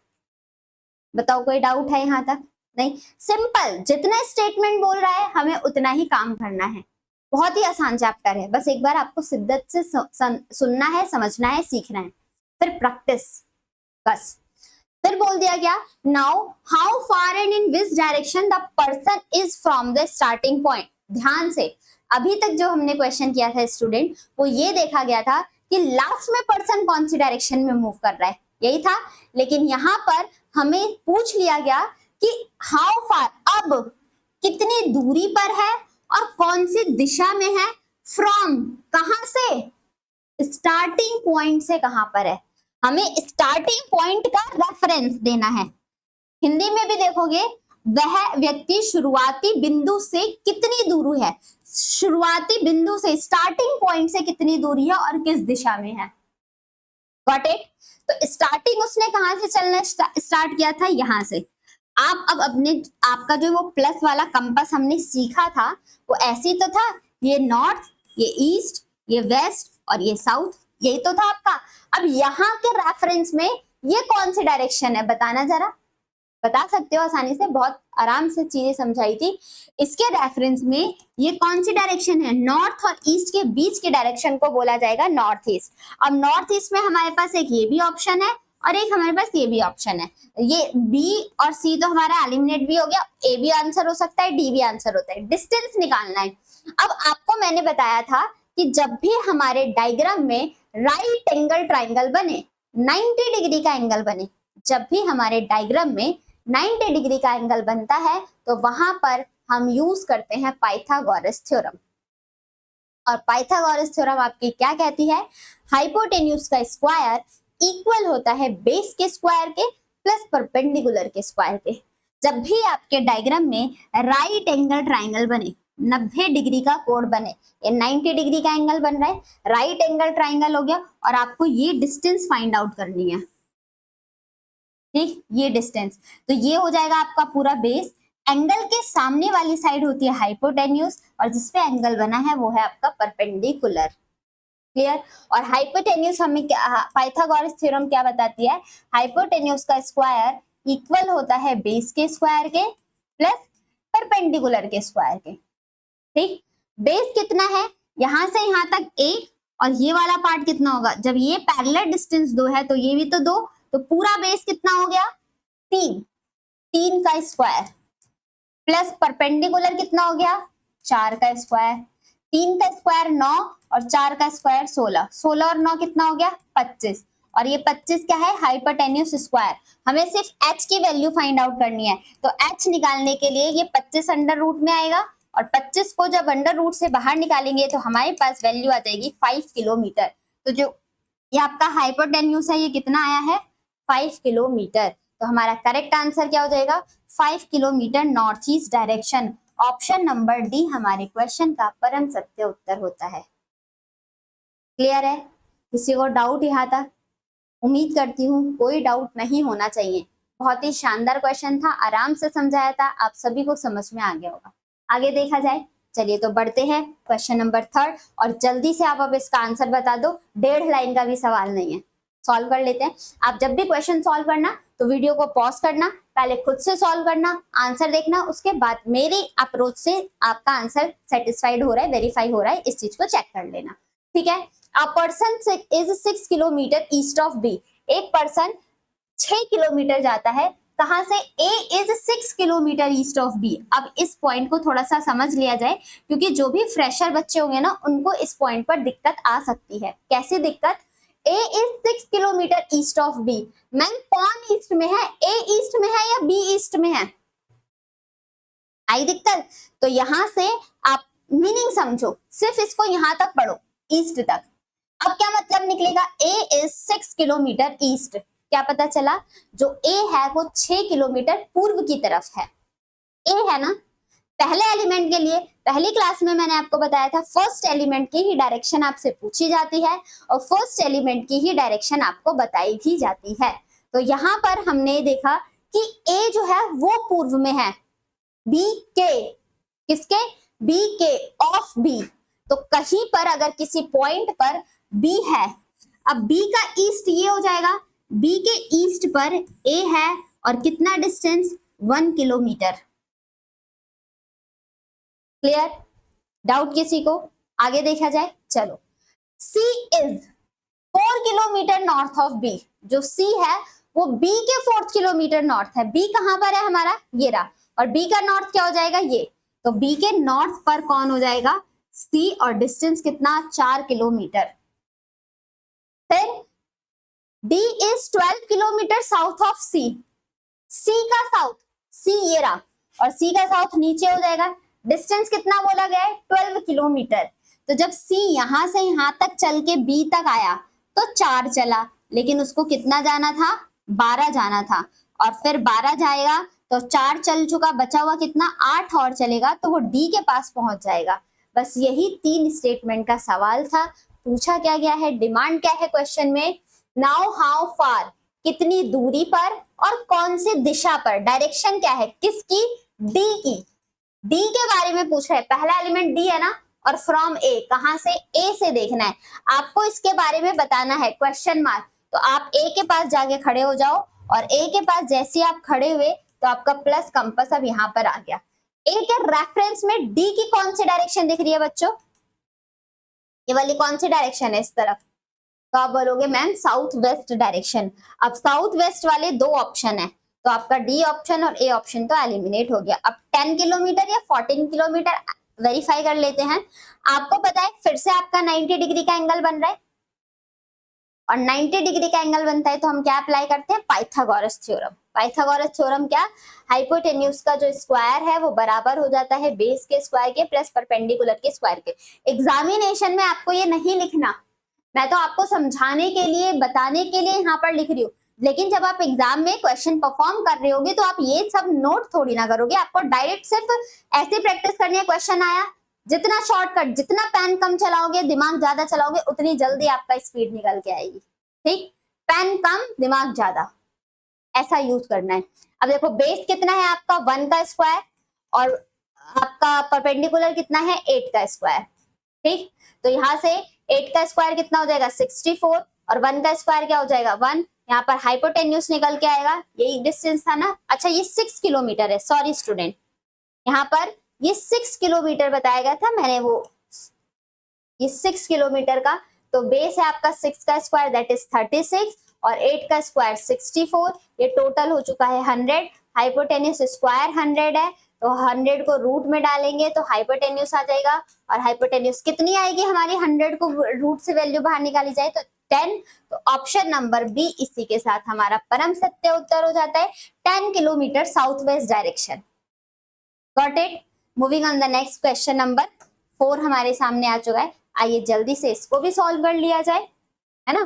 A: बताओ कोई डाउट है यहाँ तक? नहीं, सिंपल, जितना स्टेटमेंट बोल रहा है हमें उतना ही काम करना है। बहुत ही आसान चैप्टर है, बस एक बार आपको शिद्दत से सुनना है, समझना है, सीखना है, फिर प्रैक्टिस, बस। फिर बोल दिया गया now how far and in which direction the person is from the starting point. ध्यान से, अभी तक जो हमने क्वेश्चन किया था स्टूडेंट, वो ये देखा गया था कि लास्ट में पर्सन कौन सी डायरेक्शन में मूव कर रहा है, यही था। लेकिन यहाँ पर हमें पूछ लिया गया कि हाउ फार, अब कितनी दूरी पर है और कौन सी दिशा में है, फ्रॉम कहां से, स्टार्टिंग पॉइंट से कहां पर है। हमें स्टार्टिंग पॉइंट का रेफरेंस देना है। हिंदी में भी देखोगे वह व्यक्ति शुरुआती बिंदु से कितनी दूर है, शुरुआती बिंदु से, स्टार्टिंग पॉइंट से कितनी दूरी है और किस दिशा में है। Got it. तो स्टार्टिंग उसने कहां से चलना स्टार्ट किया था, यहां से। आप अब अपने, आपका जो वो प्लस वाला कंपास हमने सीखा था वो ऐसे ही तो था, ये नॉर्थ, ये ईस्ट, ये वेस्ट और ये साउथ, यही तो था आपका। अब यहाँ के रेफरेंस में ये कौन सी डायरेक्शन है, बताना जरा, बता सकते हो आसानी से, बहुत आराम से चीजें समझाई थी। इसके रेफरेंस में ये कौन सी डायरेक्शन है, नॉर्थ और ईस्ट के बीच की डायरेक्शन को बोला जाएगा नॉर्थ ईस्ट। अब नॉर्थ ईस्ट में हमारे पास एक ये भी ऑप्शन है और एक हमारे पास ये भी ऑप्शन है। ये बी और सी तो हमारा एलिमिनेट भी हो गया, ए भी आंसर हो सकता है, डी भी आंसर होता है। डिस्टेंस निकालना है। अब आपको मैंने बताया था कि जब भी हमारे डायग्राम में राइट एंगल ट्राइंगल बने, 90 डिग्री का एंगल बने, जब भी हमारे डायग्राम में 90 डिग्री का एंगल बनता है तो वहां पर हम यूज करते हैं पाइथागोरस थ्योरम। और पाइथागोरस थ्योरम आपकी क्या कहती है, हाइपोटेन्यूज का स्क्वायर इक्वल होता है बेस के स्क्वायर के प्लस परपेंडिकुलर के स्क्वायर के। जब भी आपके डायग्राम में राइट एंगल ट्राइंगल बने, 90 डिग्री का कोण बने, ये 90 डिग्री का एंगल बन रहा है, राइट एंगल ट्राइंगल हो गया, और आपको ये डिस्टेंस फाइंड आउट करनी है, ठीक, ये डिस्टेंस। तो ये हो जाएगा आपका पूरा बेस। एंगल के सामने वाली साइड होती है हाइपोटेन्यूज और जिसपे एंगल बना है वो है आपका परपेंडिकुलर। क्लियर। और हाइपोटेन्यूज हमें पाइथागोरस थ्योरम क्या बताती है, हाइपोटेन्यूज का स्क्वायर इक्वल होता है बेस के स्क्वायर के प्लस परपेंडिकुलर के स्क्वायर के। ठीक, बेस कितना है, यहां से यहां तक 1 और ये वाला पार्ट कितना होगा, जब ये पैरेलल डिस्टेंस 2 है तो ये भी तो 2, तो पूरा बेस कितना हो गया 3, 3 का स्क्वायर प्लस परपेंडिकुलर कितना हो गया 4 का स्क्वायर, 3 का स्क्वायर 9 और 4 का स्क्वायर 16, 16 और 9 कितना हो गया 25, और ये 25 क्या है हाइपोटेन्यूज स्क्वायर। हमें सिर्फ h की वैल्यू फाइंड आउट करनी है, तो h निकालने के लिए ये 25 अंडर रूट में आएगा और 25 को जब अंडर रूट से बाहर निकालेंगे तो हमारे पास वैल्यू आ जाएगी 5 किलोमीटर। तो जो ये आपका हाइपोटेन्यूज है ये कितना आया है 5 किलोमीटर। तो हमारा करेक्ट आंसर क्या हो जाएगा 5 kilometre north east direction. Option number D हमारे क्वेश्चन का परम सत्य उत्तर होता है। क्लियर है, किसी को डाउट यहाँ तक? उम्मीद करती हूँ कोई डाउट नहीं होना चाहिए। बहुत ही शानदार क्वेश्चन था, आराम से समझाया था, आप सभी को समझ में आ गया होगा। आगे देखा जाए, चलिए तो बढ़ते हैं क्वेश्चन नंबर 3 और जल्दी से आप अब इसका आंसर बता दो, 1.5 लाइन का भी सवाल नहीं है, सॉल्व कर लेते हैं। आप जब भी क्वेश्चन सॉल्व करना तो वीडियो को पॉज करना, पहले खुद से सॉल्व करना, आंसर देखना, उसके बाद मेरी अप्रोच से आपका आंसर सेटिस्फाइड हो रहा है, वेरीफाई हो रहा है, इस चीज को चेक कर लेना। ठीक है। A person is 6 kilometre east of B, एक पर्सन 6 किलोमीटर जाता है, कहां से, A is 6 kilometre east of B। अब इस पॉइंट को थोड़ा सा समझ लिया जाए क्योंकि जो भी फ्रेशर बच्चे होंगे ना उनको इस पॉइंट पर दिक्कत आ सकती है। कैसी दिक्कत, A is 6 kilometre east of B। Ma'am कौन ईस्ट में है, A ईस्ट में है या B ईस्ट में है, आई दिक्कत? तो यहां से आप मीनिंग समझो, सिर्फ इसको यहां तक पढ़ो, ईस्ट तक। अब क्या मतलब निकलेगा, A इज 6 किलोमीटर ईस्ट, क्या पता चला, जो A है वो 6 किलोमीटर पूर्व की तरफ है। A है ना, पहले एलिमेंट के लिए पहली क्लास में मैंने आपको बताया था फर्स्ट एलिमेंट की ही डायरेक्शन आपसे पूछी जाती है और फर्स्ट एलिमेंट की ही डायरेक्शन आपको बताई भी जाती है। तो यहाँ पर हमने देखा कि A जो है वो पूर्व में है, B के, किसके, B के, ऑफ B। तो कहीं पर अगर किसी पॉइंट पर B है, अब B का ईस्ट ये हो जाएगा, B के ईस्ट पर A है और कितना डिस्टेंस 1 किलोमीटर। क्लियर, डाउट किसी को? आगे देखा जाए, चलो। C is 4 kilometre north of B, जो C है वो B के 4 किलोमीटर नॉर्थ है। B कहां पर है हमारा, ये रहा, और B का नॉर्थ क्या हो जाएगा ये, तो B के नॉर्थ पर कौन हो जाएगा C, और डिस्टेंस कितना 4 किलोमीटर। फिर D is 12 kilometre south of C, C का साउथ, C ये रहा, और C का साउथ नीचे हो जाएगा, डिस्टेंस कितना बोला गया है 12 किलोमीटर। तो जब C यहां से यहां तक चल के B तक आया तो 4 चला, लेकिन उसको कितना जाना था 12 जाना था, और फिर 12 जाएगा तो 4 चल चुका, बचा हुआ कितना 8 और चलेगा तो वो डी के पास पहुंच जाएगा। बस यही 3 स्टेटमेंट का सवाल था। पूछा क्या गया है, डिमांड क्या है क्वेश्चन में, नाउ हाउ फार, कितनी दूरी पर और कौन सी दिशा पर, डायरेक्शन क्या है किसकी, डी की, डी के बारे में पूछ रहे हैं। पहला एलिमेंट डी है ना, और फ्रॉम ए, कहां से, ए से देखना है आपको, इसके बारे में बताना है क्वेश्चन मार्क। तो आप ए के पास जाके खड़े हो जाओ, और ए के पास जैसे आप खड़े हुए तो आपका प्लस कंपास अब यहाँ पर आ गया। ए के रेफरेंस में डी की कौन सी डायरेक्शन दिख रही है बच्चों, ये वाली कौन सी डायरेक्शन है इस तरफ, तो आप बोलोगे मैम साउथ वेस्ट डायरेक्शन। अब साउथ वेस्ट वाले 2 ऑप्शन है, तो आपका डी ऑप्शन और ए ऑप्शन तो एलिमिनेट हो गया। अब 10 किलोमीटर या 14 किलोमीटर वेरीफाई कर लेते हैं। आपको पता है फिर से आपका 90 डिग्री का एंगल बन रहा है, और 90 डिग्री का एंगल बनता है तो हम क्या अप्लाई करते हैं, पाइथागोरस थ्योरम। पाइथागोरस थ्योरम क्या, हाइपोटेन्यूज का जो स्क्वायर है वो बराबर हो जाता है बेस के स्क्वायर के प्लस परपेंडिकुलर के स्क्वायर के। एग्जामिनेशन में आपको ये नहीं लिखना, मैं तो आपको समझाने के लिए बताने के लिए यहाँ पर लिख रही हूँ, लेकिन जब आप एग्जाम में क्वेश्चन परफॉर्म कर रहे होगे तो आप ये सब नोट थोड़ी ना करोगे। आपको डायरेक्ट सिर्फ ऐसे प्रैक्टिस करनी है, क्वेश्चन आया, जितना शॉर्टकट, जितना पेन कम चलाओगे, दिमाग ज्यादा चलाओगे, उतनी जल्दी आपका स्पीड निकल के आएगी। ठीक, पेन कम दिमाग ज्यादा, ऐसा यूज करना है। अब देखो बेस कितना है आपका 1 का स्क्वायर, और आपका परपेंडिकुलर कितना है 8 का स्क्वायर। ठीक, तो यहाँ से 8 का स्क्वायर कितना हो जाएगा 64, और 1 का स्क्वायर क्या हो जाएगा 1। यहाँ पर हाइपोटेन्यूज निकल के आएगा, यही डिस्टेंस था ना। अच्छा ये 6 किलोमीटर है, सॉरी स्टूडेंट, यहाँ पर ये 6 किलोमीटर बताया गया था मैंने, वो ये 6 किलोमीटर का। तो बेस है आपका 6 का स्क्वायर दैट इज 36, और 8 का स्क्वायर 64, ये टोटल हो चुका है 100। हाइपोटेन्यूज स्क्वायर 100 है, तो 100 को रूट में डालेंगे तो हाइपोटेन्यूज आ जाएगा, और हाइपोटेन्यूज कितनी आएगी हमारी, 100 को रूट से वैल्यू बाहर निकाली जाए तो 10। तो ऑप्शन नंबर बी इसी के साथ हमारा परम सत्य उत्तर हो जाता है, 10 kilometre south west direction. Got it. Moving on the next question number 4 हमारे सामने आ चुका है, आइए जल्दी से इसको भी सॉल्व कर लिया जाए, है ना।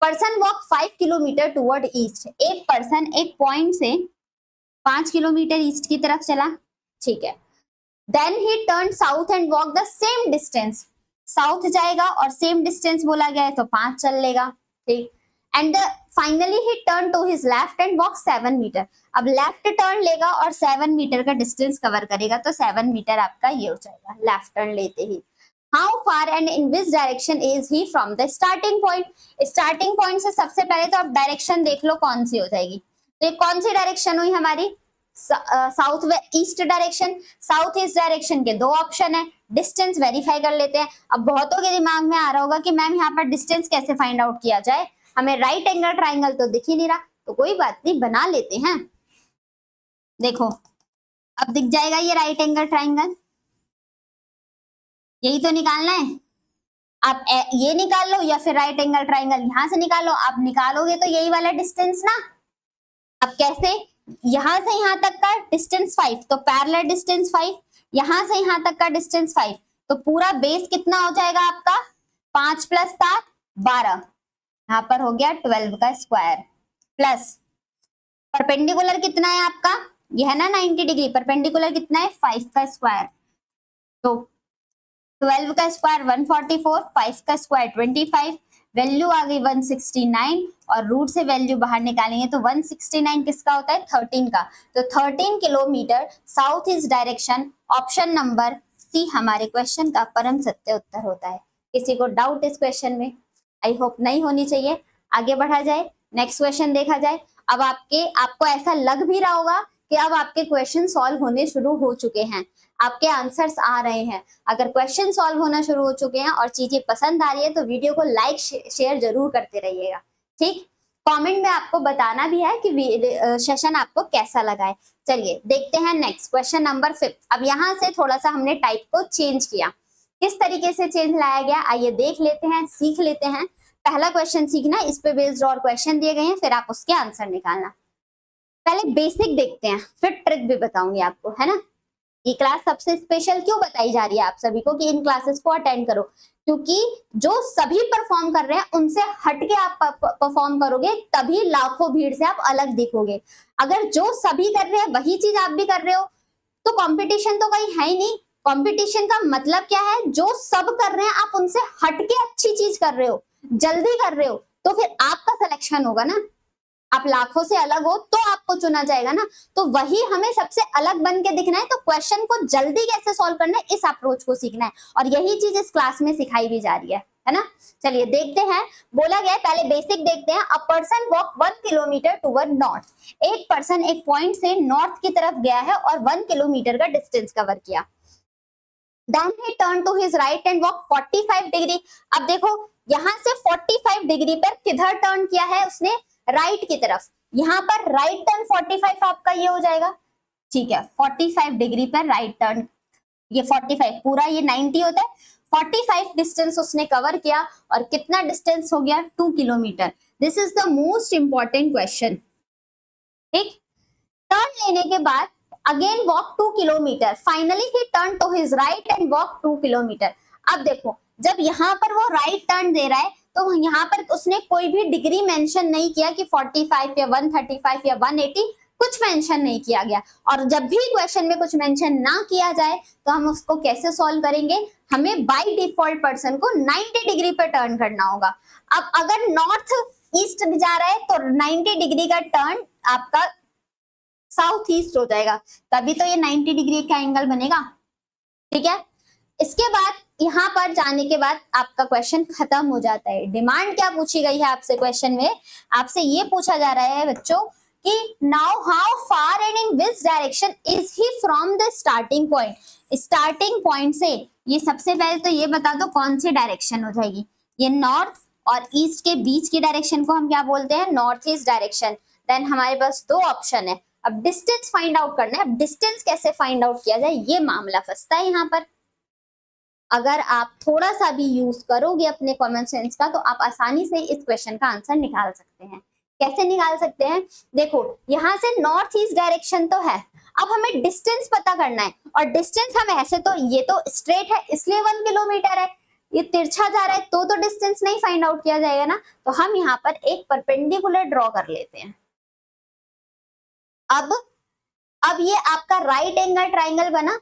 A: Person walk 5 kilometre toward east, एक पर्सन एक पॉइंट से 5 किलोमीटर ईस्ट की तरफ चला, ठीक है। Then he turn south and walk the same distance, south जाएगा और सेम डिस्टेंस बोला गया है तो 5 चल लेगा, ठीक। And finally he turn to his left and walk 7 metre, अब लेफ्ट टर्न लेगा और 7 मीटर का डिस्टेंस कवर करेगा, तो 7 मीटर आपका ये हो जाएगा लेफ्ट टर्न लेते ही। How far and in which direction is he from the starting point, starting point से सबसे पहले तो आप डायरेक्शन देख लो कौन सी हो जाएगी, तो ये कौन सी डायरेक्शन हुई हमारी, south east direction. South east direction के 2 ऑप्शन है, डिस्टेंस वेरीफाई कर लेते हैं। अब बहुतों के दिमाग में आ रहा होगा कि मैम यहाँ पर डिस्टेंस कैसे फाइंड आउट किया जाए, हमें राइट एंगल ट्राइंगल तो दिख ही नहीं रहा, तो कोई बात नहीं बना लेते हैं। देखो अब दिख जाएगा ये राइट एंगल ट्राइंगल, यही तो निकालना है। आप ये निकाल लो या फिर राइट एंगल ट्राइंगल यहां से निकालो, आप निकालोगे तो यही वाला डिस्टेंस ना। अब कैसे, यहां से यहां तक का डिस्टेंस 5, तो पैरेलल डिस्टेंस 5, यहां से यहां तक का डिस्टेंस 5, तो पूरा बेस कितना हो जाएगा आपका 5 + 7 12, यहाँ पर हो गया 12 का स्क्वायर, प्लस परपेंडिकुलर कितना है आपका, यह है ना 90 डिग्री, परपेंडिकुलर कितना है 5 का स्क्वायर, तो 12 का स्क्वायर 144, 5 का स्क्वायर 25, वैल्यू आ गई 169, और रूट से वैल्यू बाहर निकालेंगे तो 169 किसका होता है 13 का, तो 13 kilometre south east direction, option number C हमारे क्वेश्चन का परम सत्य उत्तर होता है। किसी को डाउट इस क्वेश्चन में, आई होप नहीं होनी चाहिए। आगे बढ़ा जाए, नेक्स्ट क्वेश्चन देखा जाए। अब आपको ऐसा लग भी रहा होगा कि अब आपके क्वेश्चन सॉल्व होने शुरू हो चुके हैं, आपके आंसर्स आ रहे हैं। अगर क्वेश्चन सॉल्व होना शुरू हो चुके हैं और चीजें पसंद आ रही है तो वीडियो को लाइक शेयर जरूर करते रहिएगा, ठीक। कमेंट में आपको बताना भी है कि सेशन आपको कैसा लगा है। चलिए देखते हैं नेक्स्ट क्वेश्चन नंबर 5। अब यहाँ से थोड़ा सा हमने टाइप को चेंज किया, किस तरीके से चेंज लाया गया आइए देख लेते हैं, सीख लेते हैं। पहला क्वेश्चन सीखना, इस पे बेस्ड और क्वेश्चन दिए गए हैं, फिर आप उसके आंसर निकालना। पहले बेसिक देखते हैं, फिर ट्रिक भी बताऊंगी आपको, है ना। ये क्लास सबसे स्पेशल क्यों बताई जा रही है आप सभी को कि इन क्लासेस को अटेंड करो, क्योंकि जो सभी परफॉर्म कर रहे हैं उनसे हटके आप परफॉर्म करोगे तभी लाखों भीड़ से आप अलग दिखोगे। अगर जो सभी कर रहे हैं वही चीज आप भी कर रहे हो तो कंपटीशन तो कहीं है ही नहीं। कंपटीशन का मतलब क्या है, जो सब कर रहे हैं आप उनसे हटके अच्छी चीज कर रहे हो, जल्दी कर रहे हो, तो फिर आपका सिलेक्शन होगा ना। आप लाखों से अलग हो तो आपको चुना जाएगा ना। तो वही हमें सबसे अलग बन के दिखना है, तो क्वेश्चन को जल्दी कैसे सॉल्व करना है इस अप्रोच को सीखना है, और यही चीज इस क्लास में सिखाई भी जा रही है ना। चलिए देखते हैं, बोला गया पहले बेसिक देखते हैं। A person walk 1 kilometre toward north. एक पर्सन एक पॉइंट से नॉर्थ की तरफ गया है और 1 किलोमीटर का डिस्टेंस कवर किया। Then he turned to his right and walked 45 degree. अब देखो यहां से 45 डिग्री पर किधर टर्न किया है उसने, राइट की तरफ। यहां पर राइट टर्न 45 आपका ये हो जाएगा, ठीक है। 45 डिग्री पर राइट टर्न, ये 45 पूरा ये 90 होता है। 45 डिस्टेंस उसने कवर किया और कितना डिस्टेंस हो गया, 2 kilometre. This is the most important question, ठीक। टर्न लेने के बाद again walk 2 kilometre. Finally he turn to his right and walk 2 kilometre. अब देखो जब यहाँ पर वो राइट टर्न दे रहा है तो यहाँ पर उसने कोई भी डिग्री मेंशन नहीं किया कि 45 या 135 या 180, कुछ मेंशन नहीं किया गया। और जब भी क्वेश्चन में कुछ मेंशन ना किया जाए तो हम उसको कैसे सॉल्व करेंगे, हमें बाय डिफॉल्ट पर्सन को 90 डिग्री पर टर्न करना होगा। अब अगर नॉर्थ ईस्ट जा रहा है तो 90 डिग्री का टर्न आपका साउथ ईस्ट हो जाएगा, तभी तो ये 90 डिग्री का एंगल बनेगा, ठीक है। इसके बाद यहाँ पर जाने के बाद आपका क्वेश्चन खत्म हो जाता है। डिमांड क्या पूछी गई है आपसे क्वेश्चन में, आपसे ये पूछा जा रहा है बच्चों कि now how far and in which direction is he from the starting point. Starting point से ये सबसे पहले तो ये बता दो कौन सी डायरेक्शन हो जाएगी, ये नॉर्थ और ईस्ट के बीच की डायरेक्शन को हम क्या बोलते हैं, नॉर्थ ईस्ट डायरेक्शन। देन हमारे पास 2 ऑप्शन है, अब डिस्टेंस फाइंड आउट करना है। अब डिस्टेंस कैसे फाइंड आउट किया जाए ये मामला फंसता है यहाँ पर। अगर आप थोड़ा सा भी यूज करोगे अपने कॉमन सेंस का तो आप आसानी से इस क्वेश्चन का आंसर निकाल सकते हैं। कैसे निकाल सकते हैं, देखो यहाँ से नॉर्थ ईस्ट डायरेक्शन तो है, अब हमें डिस्टेंस पता करना है। और डिस्टेंस हम ऐसे तो ये तो स्ट्रेट है इसलिए 1 किलोमीटर है, ये तिरछा जा रहा है तो डिस्टेंस नहीं फाइंड आउट किया जाएगा ना। तो हम यहाँ पर एक परपेंडिकुलर ड्रॉ कर लेते हैं। अब ये आपका राइट एंगल ट्राइंगल बना,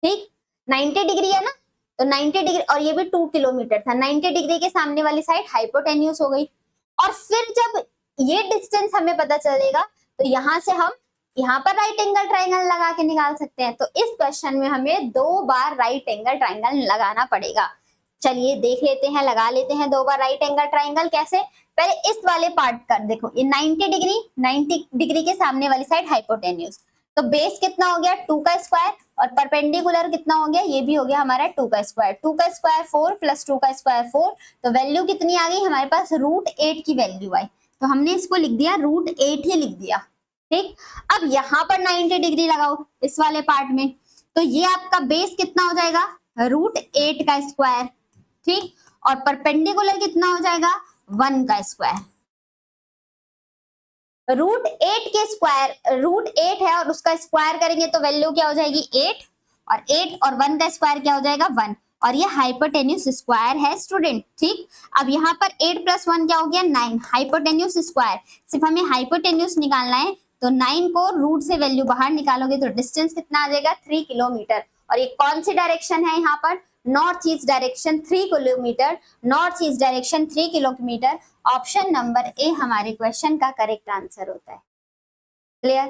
A: ठीक। 90 डिग्री है ना, तो 90 डिग्री और ये भी 2 किलोमीटर था। 90 डिग्री के सामने वाली साइड हाइपोटेन्यूज हो गई। और फिर जब ये डिस्टेंस हमें पता चलेगा तो यहाँ से हम यहाँ पर राइट एंगल ट्राइंगल लगा के निकाल सकते हैं। तो इस क्वेश्चन में हमें 2 बार राइट एंगल ट्राइंगल लगाना पड़ेगा। चलिए देख लेते हैं, लगा लेते हैं 2 बार राइट एंगल ट्राइंगल। कैसे, पहले इस वाले पार्ट कर देखो, ये 90 डिग्री के सामने वाली साइड हाइपोटेन्यूज, तो बेस कितना हो गया 2 का स्क्वायर और परपेंडिकुलर कितना हो गया, ये भी हो गया हमारा 2 का स्क्वायर। 2 का स्क्वायर 4 प्लस 2 का स्क्वायर 4, तो वैल्यू कितनी आ गई हमारे पास, √8 की वैल्यू आई। तो हमने इसको लिख दिया √8 ही लिख दिया, ठीक। अब यहाँ पर 90 डिग्री लगाओ इस वाले पार्ट में, तो ये आपका बेस कितना हो जाएगा √8 का स्क्वायर, ठीक। और परपेंडिकुलर कितना हो जाएगा 1 का स्क्वायर। √8 के स्क्वायर, √8 है और उसका स्क्वायर करेंगे तो वैल्यू क्या हो जाएगी 8, और 8 और 1 का स्क्वायर क्या हो जाएगा 1, और ये हाइपोटेन्यूज स्क्वायर है स्टूडेंट, ठीक। अब यहाँ पर 8 + 1 क्या हो गया 9, हाइपोटेन्यूज स्क्वायर। सिर्फ हमें हाइपोटेन्यूज निकालना है, तो 9 को रूट से वैल्यू बाहर निकालोगे तो डिस्टेंस कितना आ जाएगा 3 किलोमीटर। और ये कौन सी डायरेक्शन है यहाँ पर, north east direction 3 kilometre, north east direction 3 kilometre. Option number A हमारे क्वेश्चन का करेक्ट आंसर होता है। क्लियर,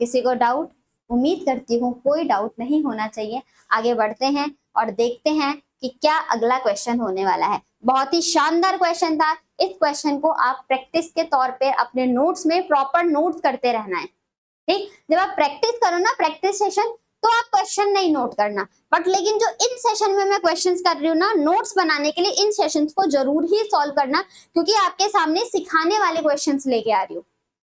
A: किसी को डाउट, उम्मीद करती हूँ कोई डाउट नहीं होना चाहिए। आगे बढ़ते हैं और देखते हैं कि क्या अगला क्वेश्चन होने वाला है। बहुत ही शानदार क्वेश्चन था, इस क्वेश्चन को आप प्रैक्टिस के तौर पे अपने नोट्स में प्रॉपर नोट करते रहना है, ठीक। जब आप प्रैक्टिस करो ना, प्रैक्टिस सेशन, तो आप क्वेश्चन नहीं नोट करना, बट लेकिन जो इन सेशन में मैं क्वेश्चंस कर रही हूँ ना नोट्स बनाने के लिए, इन सेशंस को जरूर ही सॉल्व करना, क्योंकि आपके सामने सिखाने वाले क्वेश्चंस लेके आ रही हूँ,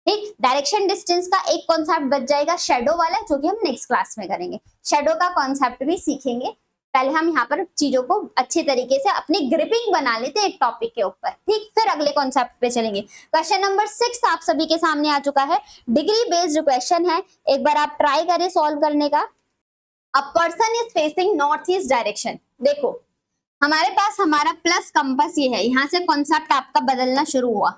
A: ठीक। डायरेक्शन डिस्टेंस का एक कॉन्सेप्ट बच जाएगा, शेडो वाला, जो कि हम नेक्स्ट क्लास में करेंगे। शेडो का कॉन्सेप्ट भी सीखेंगे, पहले हम यहाँ पर चीजों को अच्छी तरीके से अपनी ग्रिपिंग बना लेते हैं एक टॉपिक के ऊपर, ठीक, फिर अगले कॉन्सेप्ट पे चलेंगे। क्वेश्चन नंबर 6 आप सभी के सामने आ चुका है, डिग्री बेस्ड क्वेश्चन है, एक बार आप ट्राई करें सॉल्व करने का। अ person is facing north east direction. देखो हमारे पास हमारा प्लस कंपास ये है, यहां से कॉन्सेप्ट आपका बदलना शुरू हुआ।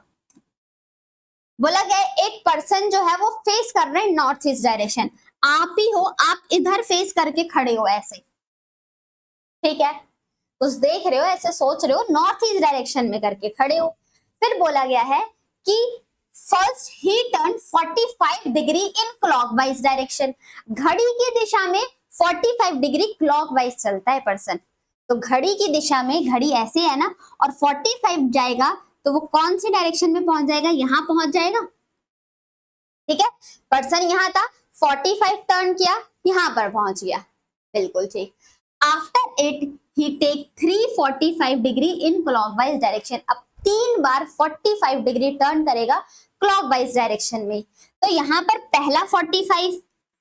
A: बोला गया एक पर्सन जो है वो फेस कर रहे हैं नॉर्थ ईस्ट डायरेक्शन, आप ही हो, आप इधर फेस करके खड़े हो ऐसे, ठीक है, कुछ देख रहे हो, ऐसे सोच रहे हो, नॉर्थ ईस्ट डायरेक्शन में करके खड़े हो। फिर बोला गया है कि first he turn 45 degree in clockwise direction, घड़ी की दिशा में 45 डिग्री क्लॉकवाइज चलता है पर्सन। तो घड़ी की दिशा में, घड़ी ऐसे है ना, और 45 जाएगा तो वो कौन सी डायरेक्शन में पहुंच जाएगा, यहां पहुंच जाएगा, ठीक है। पर्सन यहां था, 45 टर्न किया, यहां पर पहुंच गया, बिल्कुल ठीक। After it he take 345 degree in clockwise direction, अब 3 बार 45 डिग्री टर्न करेगा क्लॉकवाइज डायरेक्शन में। तो यहाँ पर पहला 45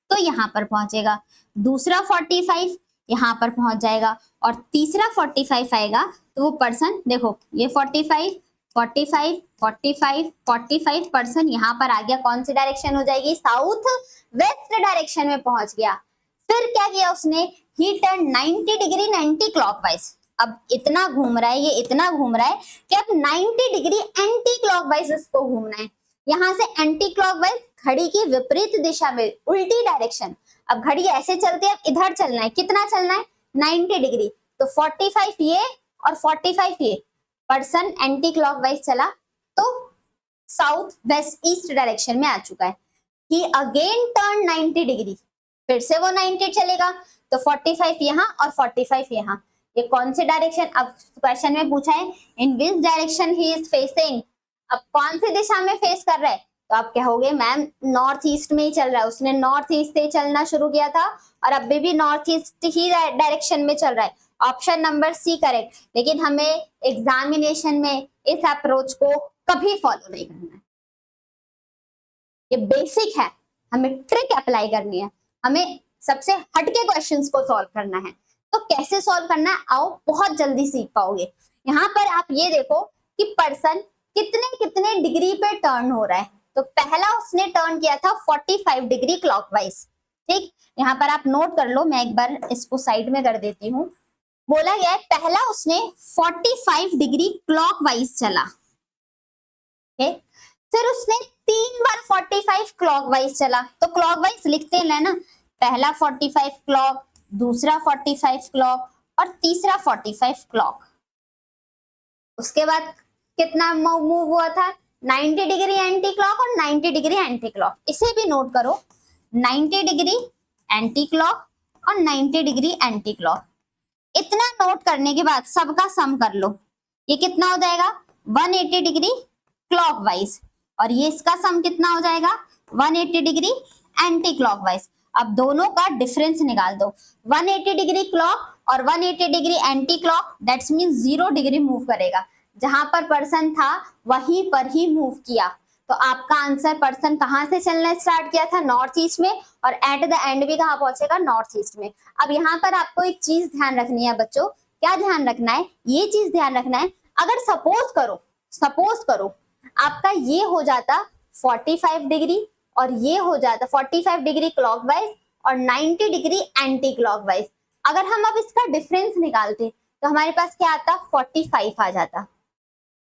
A: तो यहाँ पर पहुंचेगा, दूसरा 45 यहाँ पर पहुंच जाएगा, और तीसरा 45 आएगा तो वो पर्सन, देखो ये 45 45 45 45 पर्सन यहाँ पर आ गया, कौन सी डायरेक्शन हो जाएगी, साउथ वेस्ट डायरेक्शन में पहुंच गया। फिर क्या किया उसने, ही टर्न 90 डिग्री 90 क्लॉकवाइज, अब इतना घूम रहा है, ये इतना घूम रहा है कि अब 90 डिग्री एंटी क्लॉकवाइज इसको घूमना है। यहां से एंटी क्लॉकवाइज, घड़ी की विपरीत दिशा में, उल्टी डायरेक्शन। अब घड़ी ऐसे चलती है, अब इधर चलना है, कितना चलना है, 90 डिग्री। तो 45 ये और 45 ये, पर्सन एंटी क्लॉकवाइज चला तो साउथ वेस्ट ईस्ट डायरेक्शन में आ चुका है। ही अगेन टर्न 90 डिग्री, फिर से वो 90 चलेगा, तो 45 यहाँ और 45 यहाँ, ये कौन से डायरेक्शन, अब क्वेश्चन में पूछा है in which direction he is facing, अब कौन सी दिशा में फेस कर रहा है, तो आप कहोगे मैम नॉर्थ ईस्ट में ही चल रहा है, उसने नॉर्थ ईस्ट से चलना शुरू किया था और अभी भी नॉर्थ ईस्ट ही डायरेक्शन में चल रहा है, ऑप्शन नंबर सी करेक्ट। लेकिन हमें एग्जामिनेशन में इस अप्रोच को कभी फॉलो नहीं करना है, ये बेसिक है, हमें ट्रिक अप्लाई करनी है, हमें सबसे हटके क्वेश्चंस को सॉल्व करना है। तो कैसे सॉल्व करना है, आओ बहुत जल्दी सीख पाओगे। यहाँ पर आप ये देखो कि पर्सन कितने कितने डिग्री पे टर्न हो रहा है, तो पहला उसने टर्न किया था 45 डिग्री क्लॉकवाइज, ठीक, यहाँ पर आप नोट कर लो, मैं एक बार इसको साइड में कर देती हूँ। बोला गया है पहला उसने 45 डिग्री क्लॉकवाइज चला, ठीक, फिर उसने 3 बार 45 क्लॉकवाइज चला, तो क्लॉकवाइज लिखते हैं ना, पहला 45 क्लॉक, दूसरा 45 क्लॉक और तीसरा 45 क्लॉक। उसके बाद कितना मूव हुआ था, 90 डिग्री एंटी क्लॉक और 90 डिग्री एंटी क्लॉक, इसे भी नोट करो, 90 डिग्री एंटी क्लॉक और 90 डिग्री एंटी क्लॉक। इतना नोट करने के बाद सबका सम कर लो, ये कितना हो जाएगा 180 डिग्री क्लॉकवाइज, और ये इसका सम कितना हो जाएगा 180 डिग्री एंटी क्लॉकवाइज। अब दोनों का डिफरेंस निकाल दो, 180 डिग्री क्लॉक और 180 degree anti clock, that's mean 0 degree move करेगा, जहां पर पर्सन था वहीं पर ही मूव किया। तो आपका आंसर, पर्सन कहां से चलना स्टार्ट किया था, नॉर्थ ईस्ट में, और एट द एंड भी कहां पहुंचेगा, नॉर्थ ईस्ट में। अब यहाँ पर आपको एक चीज ध्यान रखनी है बच्चों, क्या ध्यान रखना है, ये चीज ध्यान रखना है, अगर सपोज करो आपका ये हो जाता 45 डिग्री और ये हो जाता 45 डिग्री क्लॉकवाइज और 90 डिग्री एंटी क्लॉकवाइज, अगर हम अब इसका डिफरेंस निकालते तो हमारे पास क्या आता, 45 आ जाता,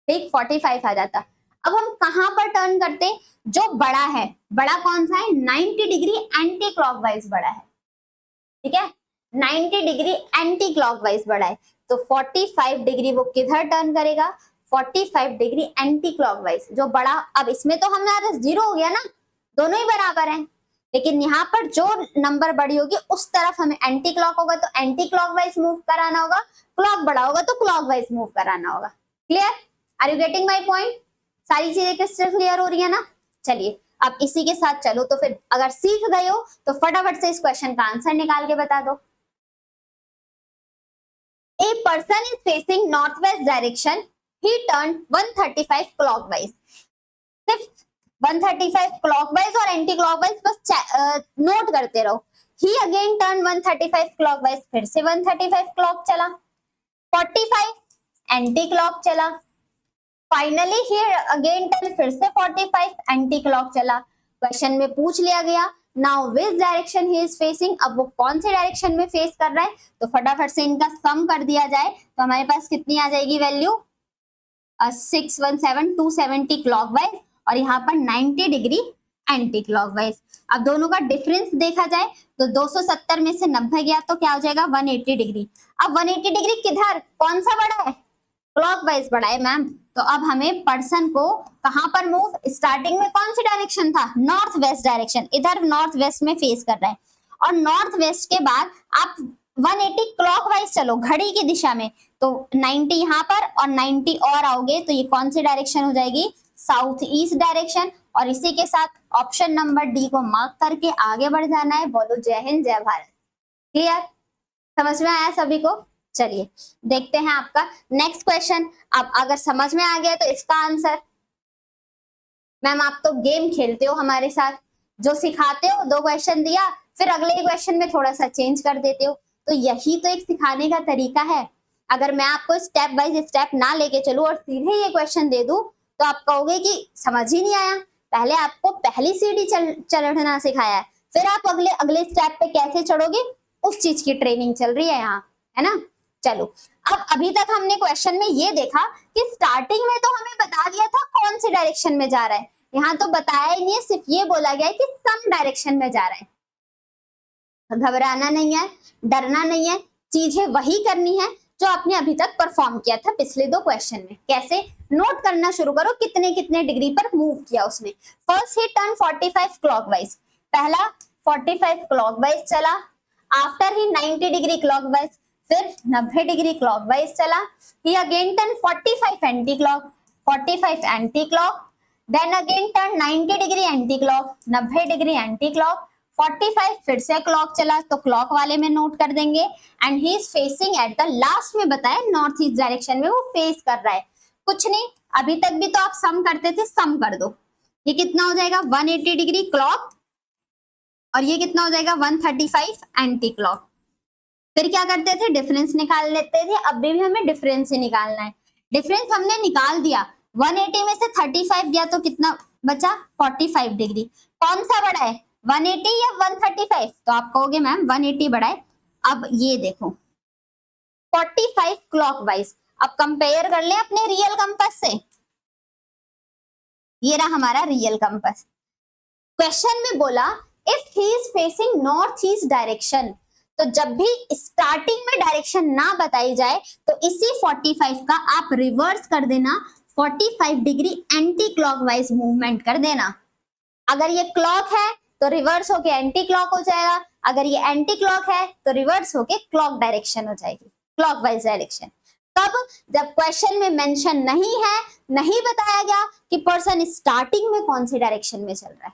A: ठीक, 45 आ जाता। अब हम कहां पर टर्न करते, जो बड़ा है, बड़ा कौन सा है, 90 डिग्री एंटी क्लॉकवाइज बड़ा है, ठीक है, 90 डिग्री एंटी क्लॉकवाइज बड़ा है, तो 45 डिग्री वो किधर टर्न करेगा, 45 डिग्री एंटी क्लॉकवाइज, जो बड़ा। अब इसमें तो हमारा 0 हो गया ना, दोनों ही बराबर हैं, लेकिन यहाँ पर जो नंबर बड़ी होगी उस तरफ हमें एंटी क्लॉक होगा तो एंटी क्लॉकवाइज मूव कराना होगा, क्लॉक बड़ा होगा तो क्लॉकवाइज मूव कराना होगा। Clear, are you getting my point, सारी चीजें क्रिस्टल क्लियर हो रही है ना। चलिए अब इसी के साथ चलो, तो फिर अगर सीख गए हो तो फटाफट से इस क्वेश्चन का आंसर निकाल के बता दो। A person is facing north west direction, he turned 135 clockwise, सिर्फ 135 क्लॉकवाइज और एंटी क्लॉकवाइज बस नोट करते रहो ही अगेन टर्न 135 क्लॉकवाइज, फिर से 135 क्लॉक चला, 45 एंटी क्लॉक चला, फाइनली हियर अगेन टर्न, फिर से 45 एंटी क्लॉक चला। क्वेश्चन में पूछ लिया गया now which direction he is facing, अब वो कौन से डायरेक्शन में फेस कर रहा है, तो फटाफट से इनका सम कर दिया जाए तो हमारे पास कितनी आ जाएगी वैल्यू, 617 270 क्लॉकवाइज और यहाँ पर 90 डिग्री एंटी क्लॉकवाइज। अब दोनों का डिफरेंस देखा जाए तो 270 में से 90 गया तो क्या हो जाएगा 180 डिग्री। अब 180 डिग्री किधर, कौन सा बड़ा है, क्लॉकवाइज बड़ा है मैम। तो अब हमें पर्सन को कहां पर मूव, स्टार्टिंग में कौन सी डायरेक्शन था, नॉर्थ वेस्ट डायरेक्शन, इधर नॉर्थ वेस्ट में फेस कर रहा है और नॉर्थ वेस्ट के बाद आप 180 क्लॉकवाइज चलो घड़ी की दिशा में, तो 90 यहाँ पर और 90 और आओगे तो ये कौन सी डायरेक्शन हो जाएगी, साउथ ईस्ट डायरेक्शन। और इसी के साथ ऑप्शन नंबर डी को मार्क करके आगे बढ़ जाना है। बोलो जय हिंद जय भारत। क्लियर, समझ में आया सभी को। चलिए देखते हैं आपका नेक्स्ट क्वेश्चन। अब अगर समझ में आ गया तो इसका आंसर, मैम आप तो गेम खेलते हो हमारे साथ, जो सिखाते हो 2 क्वेश्चन दिया फिर अगले क्वेश्चन में थोड़ा सा चेंज कर देते हो, तो यही तो एक सिखाने का तरीका है। अगर मैं आपको स्टेप बाय स्टेप ना लेके चलूं और सीधे ये क्वेश्चन दे दूं तो आप कहोगे कि समझ ही नहीं आया। पहले आपको पहली सीढ़ी चढ़ना सिखाया है, फिर आप अगले अगले स्टेप पे कैसे चढ़ोगे उस चीज की ट्रेनिंग चल रही है यहाँ, है ना। चलो अब अभी तक हमने क्वेश्चन में ये देखा कि स्टार्टिंग में तो हमें बता दिया था कौन सी डायरेक्शन में जा रहा है, यहाँ तो बताया ही नहीं है, सिर्फ ये बोला गया है कि सम डायरेक्शन में जा रहा है। घबराना नहीं है, डरना नहीं है, चीजें वही करनी है जो आपने अभी तक परफॉर्म किया था पिछले 2 क्वेश्चन में। कैसे, नोट करना शुरू करो कितने कितने डिग्री पर मूव किया उसने। फर्स्ट ही टर्न 45 क्लॉकवाइज, पहला 45 क्लॉकवाइज चला, आफ्टर ही 90 डिग्री क्लॉकवाइज, फिर 90 डिग्री क्लॉकवाइज चला, he again turn 45 anti clock, 45 anti clock, then again turn 90 degree anti clock, 90 degree anti clock, 45 फिर से क्लॉक चला तो क्लॉक वाले में नोट कर देंगे। And he is facing at the, last में बताया नॉर्थ ईस्ट डायरेक्शन में वो फेस कर रहा है। कुछ नहीं, अभी तक भी तो आप सम करते थे, सम कर दो। ये कितना हो जाएगा 180 डिग्री क्लॉक और ये कितना हो जाएगा 135 एंटी क्लॉक। फिर क्या करते थे, डिफरेंस निकाल लेते थे। अब भी हमें डिफरेंस ही निकालना है। डिफरेंस हमने निकाल दिया, 180 में से 35 गया तो कितना बचा 45 डिग्री। कौन सा बड़ा है 180 या 135, तो आप कहोगे मैम 180 बड़ा है। अब ये देखो 45 क्लॉकवाइज, अब कंपेयर कर लें अपने रियल कंपास से। ये रहा हमारा रियल कंपास। क्वेश्चन में बोला if he is facing north east direction, तो जब भी स्टार्टिंग में डायरेक्शन ना बताई जाए तो इसी 45 का आप रिवर्स कर देना, 45 डिग्री एंटी क्लॉकवाइज मूवमेंट कर देना। अगर ये क्लॉक है तो रिवर्स होके एंटी क्लॉक हो जाएगा, अगर ये एंटी क्लॉक है तो रिवर्स होके क्लॉक डायरेक्शन हो जाएगी, क्लॉकवाइज डायरेक्शन। कब, जब क्वेश्चन में मेंशन नहीं है, नहीं बताया गया कि पर्सन स्टार्टिंग में कौन सी डायरेक्शन में चल रहा है।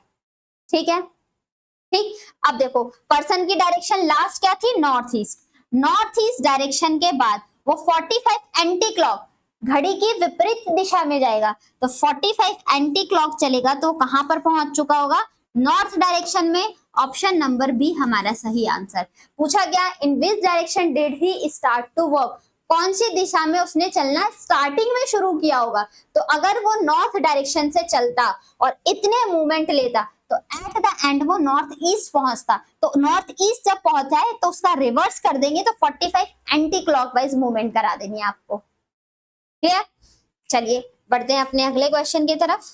A: ठीक है, ठीक। अब देखो पर्सन की डायरेक्शन लास्ट क्या थी, north east. North east direction के बाद वो 45 एंटी क्लॉक घड़ी की विपरीत दिशा में जाएगा, तो 45 एंटी क्लॉक चलेगा तो कहां पर पहुंच चुका होगा, नॉर्थ डायरेक्शन में। ऑप्शन नंबर बी हमारा सही आंसर। पूछा गया in which direction did he start to work, कौन सी दिशा में उसने चलना स्टार्टिंग में शुरू किया होगा। तो अगर वो नॉर्थ डायरेक्शन से चलता और इतने मूवमेंट लेता तो एट द एंड वो नॉर्थ ईस्ट पहुंचता। तो नॉर्थ ईस्ट जब पहुंचा है तो उसका रिवर्स कर देंगे तो 45 एंटी क्लॉकवाइज मूवमेंट करा देंगे आपको। क्लियर, चलिए बढ़ते हैं अपने अगले क्वेश्चन की तरफ।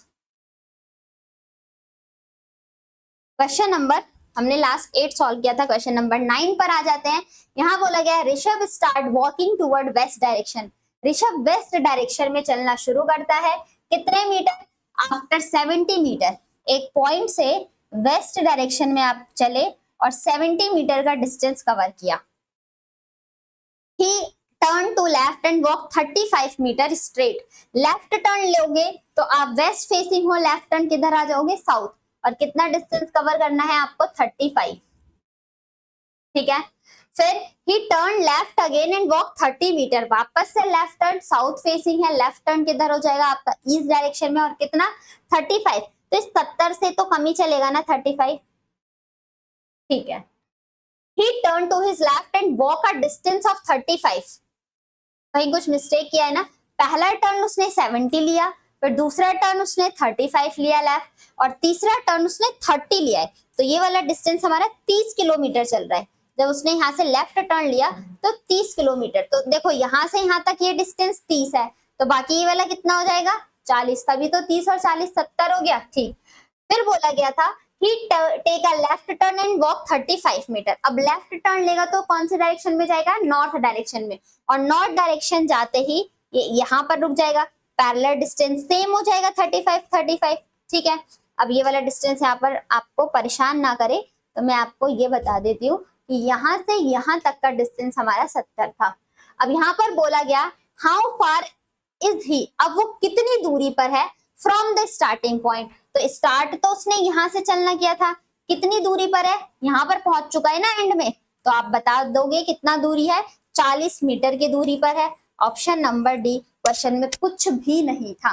A: क्वेश्चन नंबर, हमने लास्ट 8 सॉल्व किया था, क्वेश्चन नंबर 9 पर आ जाते हैं। यहाँ बोला गया Rishabh start walking toward west direction, Rishabh west direction में चलना शुरू करता है। कितने मीटर, आफ्टर 70 मीटर। एक पॉइंट से वेस्ट डायरेक्शन में आप चले और 70 मीटर का डिस्टेंस कवर किया। He turn to left and walk 35 metre straight. Left turn लोगे तो आप वेस्ट फेसिंग हो, लेफ्ट टर्न किधर आ जाओगे, साउथ। और कितना डिस्टेंस कवर करना है आपको, 35। ठीक है, फिर he turn left again and walk 30 metre. वापस से लेफ्ट टर्न, साउथ फेसिंग है, लेफ्ट टर्न किधर हो जाएगा आपका, ईस्ट डायरेक्शन में। और कितना 35, तो इस 70 से तो कम ही चलेगा ना 35। ठीक है, he turned to his left and walk a distance of 35. कहीं कुछ मिस्टेक किया है ना, पहला टर्न उसने 70 लिया, फिर दूसरा टर्न उसने 35 लिया लेफ्ट, और तीसरा टर्न उसने 30 लिया है। तो ये वाला डिस्टेंस हमारा 30 किलोमीटर चल रहा है। जब उसने यहाँ से लेफ्ट टर्न लिया तो 30 किलोमीटर। तो देखो यहाँ से यहाँ तक ये डिस्टेंस 30 है, तो बाकी ये वाला कितना हो जाएगा 40। तभी तो 30 और 40 70 हो गया। ठीक, फिर बोला गया था he take a left turn and walk 35 metre. अब लेफ्ट टर्न लेगा तो कौन से डायरेक्शन में जाएगा, नॉर्थ डायरेक्शन में, और नॉर्थ डायरेक्शन जाते ही ये यहाँ पर रुक जाएगा, पैरेलल डिस्टेंस सेम हो जाएगा 35। ठीक है, अब ये वाला डिस्टेंस यहाँ पर आपको परेशान ना करे तो मैं आपको ये बता देती हूँ कि यहाँ से यहाँ तक का डिस्टेंस हमारा 70 था। अब यहाँ पर बोला गया हाउ फार इज ही, अब वो कितनी दूरी पर है फ्रॉम द स्टार्टिंग पॉइंट। तो स्टार्ट तो उसने यहाँ से चलना किया था, कितनी दूरी पर है, यहाँ पर पहुंच चुका है ना एंड में, तो आप बता दोगे कितना दूरी है, 40 मीटर की दूरी पर है। ऑप्शन नंबर डी, क्वेश्चन में कुछ भी नहीं था।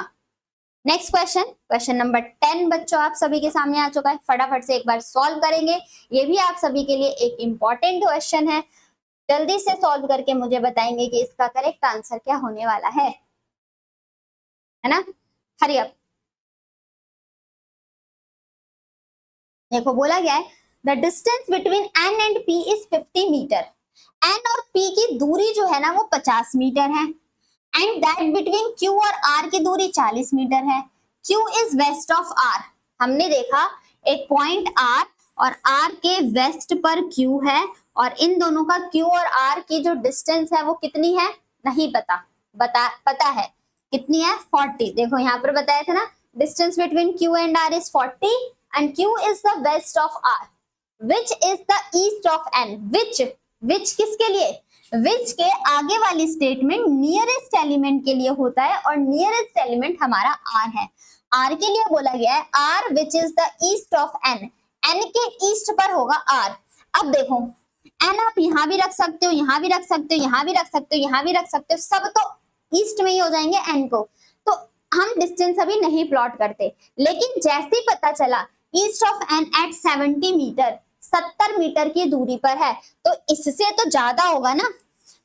A: नेक्स्ट क्वेश्चन, क्वेश्चन नंबर 10 बच्चों आप सभी के सामने आ चुका है, फटाफट से एक बार सॉल्व करेंगे। ये भी आप सभी के लिए एक इंपॉर्टेंट क्वेश्चन है, जल्दी से सॉल्व करके मुझे बताएंगे कि इसका करेक्ट आंसर क्या होने वाला है ना। Hurry up. देखो बोला गया है the distance between N and P is 50 metre. N और पी की दूरी जो है ना वो 50 मीटर है, एंड दैट बिटवीन क्यू और आर की दूरी 40 मीटर है। Q is west of R. हमने देखा एक पॉइंट आर और आर के वेस्ट पर क्यू है, और इन दोनों का क्यू और आर की जो डिस्टेंस है वो कितनी है नहीं पता है कितनी है 40। देखो यहाँ पर बताया था ना distance between Q and R is 40 and Q is the west of R, which is the east of N, which किसके लिए, which के आगे वाली स्टेटमेंट नियरेस्ट एलिमेंट के लिए होता है, और नियरेस्ट एलिमेंट हमारा R है। R के लिए बोला गया है R which is the east of N, N के ईस्ट पर होगा R। अब देखो N आप यहाँ भी रख सकते हो, यहाँ भी रख सकते हो, यहाँ भी रख सकते हो, यहाँ भी रख सकते हो, सब तो ईस्ट में ही हो जाएंगे N को। तो हम डिस्टेंस अभी नहीं प्लॉट करते, लेकिन जैसे ही पता चला east of N at 70 metre, 70 metre की दूरी पर है, तो इससे तो ज्यादा होगा ना।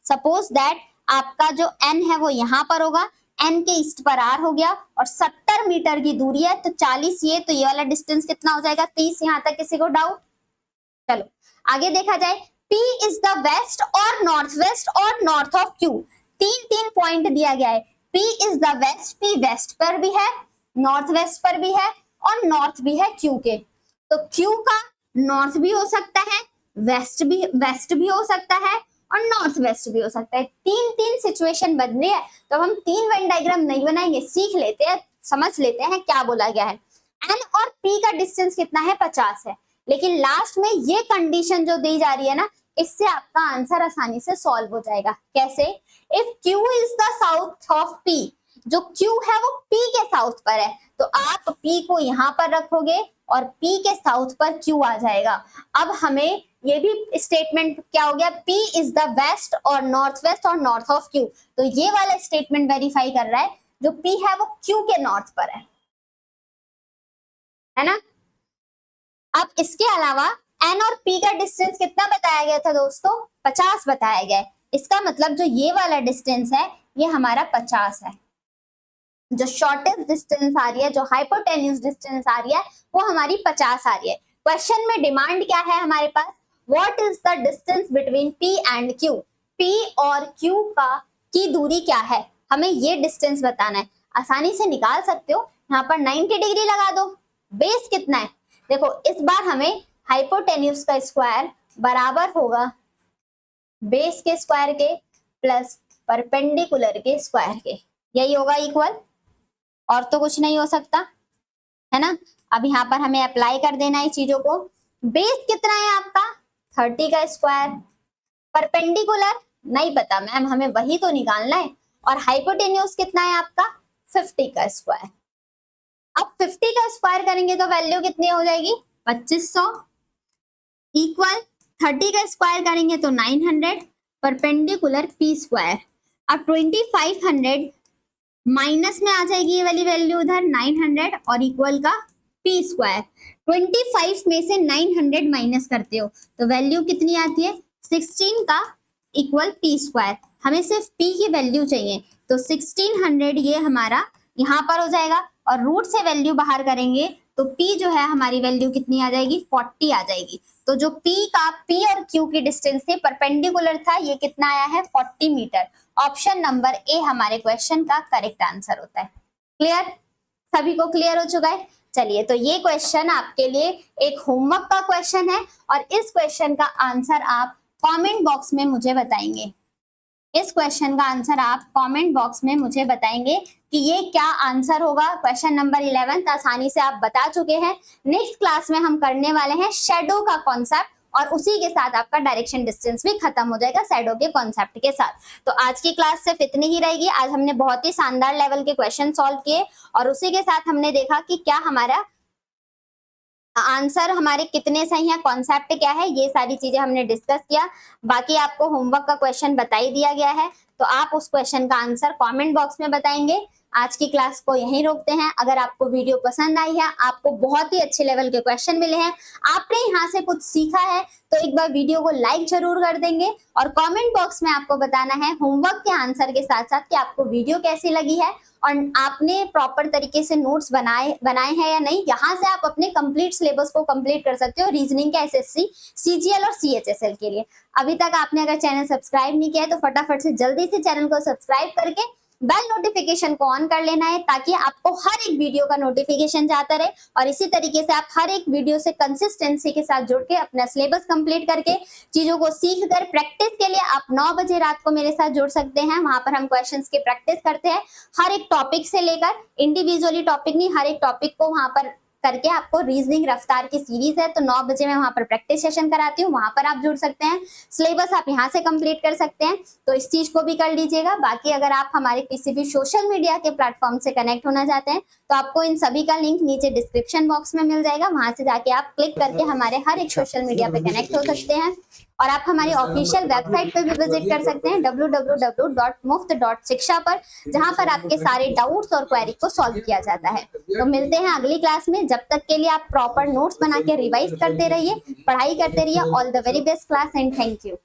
A: सपोज दैट आपका जो एन है वो यहाँ पर होगा, एन के ईस्ट पर आर हो गया, और 70 मीटर की दूरी है, तो 40 ये, तो ये वाला डिस्टेंस कितना हो जाएगा 30। यहाँ तक किसी को डाउट? चलो आगे देखा जाए। P इज द वेस्ट और नॉर्थ वेस्ट और नॉर्थ ऑफ Q। तीन पॉइंट दिया गया है। P is the west, P west पर भी है, नॉर्थ वेस्ट पर भी है, और नॉर्थ भी है Q के। तो Q का नॉर्थ भी हो सकता है, वेस्ट भी हो सकता है, और नॉर्थ वेस्ट भी हो सकता है। तीन सिचुएशन बन रही है, तो हम 3 वेन डायग्राम नहीं बनाएंगे, सीख लेते हैं, समझ लेते हैं क्या बोला गया है। N और P का डिस्टेंस कितना है 50 है, लेकिन लास्ट में ये कंडीशन जो दी जा रही है ना, इससे आपका आंसर आसानी से सॉल्व हो जाएगा। कैसे? If Q is the south of P, जो Q है वो P के साउथ पर है, तो आप P को यहाँ पर रखोगे और P के साउथ पर Q आ जाएगा। अब हमें ये भी स्टेटमेंट क्या हो गया, P इज द वेस्ट और नॉर्थ ऑफ Q, तो ये वाला स्टेटमेंट वेरीफाई कर रहा है जो P है वो Q के नॉर्थ पर है ना। अब इसके अलावा N और P का डिस्टेंस कितना बताया गया था दोस्तों, 50 बताया गया है। इसका मतलब जो ये वाला डिस्टेंस है ये हमारा 50 है। जो शॉर्टेस्ट डिस्टेंस आ रही है, जो हाइपोटेन्यूज डिस्टेंस आ रही है, वो हमारी 50 आ रही है। क्वेश्चन में डिमांड क्या है हमारे पास, what is the distance between P and Q। P और Q की दूरी क्या है, हमें ये डिस्टेंस बताना है। आसानी से निकाल सकते हो, यहाँ पर 90 डिग्री लगा दो। बेस कितना है, देखो इस बार हमें हाइपोटेन्यूज का स्क्वायर बराबर होगा बेस के स्क्वायर के प्लस परपेंडिकुलर के स्क्वायर के, यही होगा इक्वल, और तो कुछ नहीं हो सकता है ना। अब यहाँ पर हमें अप्लाई कर देना है चीजों को। बेस कितना है आपका 30 का स्क्वायर, परपेंडिकुलर नहीं पता मैम, हमें वही तो निकालना है, और हाइपोटेन्यूज कितना है आपका 50 का स्क्वायर। अब 50 का स्क्वायर करेंगे तो वैल्यू कितनी हो जाएगी 2500, इक्वल 30 का स्क्वायर करेंगे तो 900, परपेंडिकुलर P स्क्वायर। अब 2500 माइनस में आ जाएगी ये वाली वैल्यू उधर 900, और इक्वल का पी स्क्वायर। 25 में से 900 माइनस करते हो तो वैल्यू कितनी आती है 16 का इक्वल पी स्क्वायर। हमें सिर्फ पी की वैल्यू चाहिए तो 1600 ये हमारा यहाँ पर हो जाएगा और रूट से वैल्यू बाहर करेंगे तो p जो है हमारी वैल्यू कितनी आ जाएगी 40 आ जाएगी। तो जो p और q की डिस्टेंस थी परपेंडिकुलर था ये कितना आया है 40 मीटर। ऑप्शन नंबर ए हमारे क्वेश्चन का करेक्ट आंसर होता है। क्लियर, सभी को क्लियर हो चुका है। चलिए तो ये क्वेश्चन आपके लिए एक होमवर्क का क्वेश्चन है और इस क्वेश्चन का आंसर आप कमेंट बॉक्स में मुझे बताएंगे। इस क्वेश्चन का आंसर आप कमेंट बॉक्स में मुझे बताएंगे कि ये क्या आंसर होगा। क्वेश्चन नंबर 11 आसानी से आप बता चुके हैं। नेक्स्ट क्लास में हम करने वाले हैं शैडो का कॉन्सेप्ट और उसी के साथ आपका डायरेक्शन डिस्टेंस भी खत्म हो जाएगा शैडो के कॉन्सेप्ट के साथ। तो आज की क्लास सिर्फ इतनी ही रहेगी। आज हमने बहुत ही शानदार लेवल के क्वेश्चन सॉल्व किए और उसी के साथ हमने देखा कि क्या हमारा आंसर हमारे कितने सही है, कॉन्सेप्ट क्या है, ये सारी चीजें हमने डिस्कस किया। बाकी आपको होमवर्क का क्वेश्चन बता ही दिया गया है तो आप उस क्वेश्चन का आंसर कमेंट बॉक्स में बताएंगे। आज की क्लास को यहीं रोकते हैं। अगर आपको वीडियो पसंद आई है, आपको बहुत ही अच्छे लेवल के क्वेश्चन मिले हैं, आपने यहाँ से कुछ सीखा है तो एक बार वीडियो को लाइक जरूर कर देंगे और कमेंट बॉक्स में आपको बताना है होमवर्क के आंसर के साथ साथ कि आपको वीडियो कैसी लगी है और आपने प्रॉपर तरीके से नोट्स बनाए हैं या नहीं। यहाँ से आप अपने कंप्लीट सिलेबस को कंप्लीट कर सकते हो रीजनिंग के एसएससी, सीजीएल और सीएचएसएल के लिए। अभी तक आपने अगर चैनल सब्सक्राइब नहीं किया है तो फटाफट से जल्दी से चैनल को सब्सक्राइब करके बेल नोटिफिकेशन को ऑन कर लेना है ताकि आपको हर एक वीडियो का नोटिफिकेशन जाता रहे और इसी तरीके से आप हर एक वीडियो से कंसिस्टेंसी के साथ जुड़ के अपना सिलेबस कंप्लीट करके चीजों को सीख कर प्रैक्टिस के लिए आप 9 बजे रात को मेरे साथ जुड़ सकते हैं। वहां पर हम क्वेश्चंस की प्रैक्टिस करते हैं हर एक टॉपिक से लेकर, इंडिविजुअली टॉपिक नहीं, हर एक टॉपिक को वहां पर करके आपको रीजनिंग रफ्तार की सीरीज है तो 9 बजे मैं वहां पर प्रैक्टिस सेशन कराती हूँ, वहां पर आप जुड़ सकते हैं। सिलेबस आप यहाँ से कंप्लीट कर सकते हैं तो इस चीज को भी कर लीजिएगा। बाकी अगर आप हमारे किसी भी सोशल मीडिया के प्लेटफॉर्म से कनेक्ट होना चाहते हैं तो आपको इन सभी का लिंक नीचे डिस्क्रिप्शन बॉक्स में मिल जाएगा। वहां से जाके आप क्लिक करके हमारे हर एक सोशल मीडिया पे कनेक्ट हो सकते हैं और आप हमारी ऑफिशियल वेबसाइट पे भी विजिट कर सकते हैं www.muft.shiksha पर, जहां पर आपके सारे डाउट्स और क्वेरी को सॉल्व किया जाता है। तो मिलते हैं अगली क्लास में। जब तक के लिए आप प्रॉपर नोट्स बना के रिवाइज करते रहिए, पढ़ाई करते रहिए। All the very best class and thank you.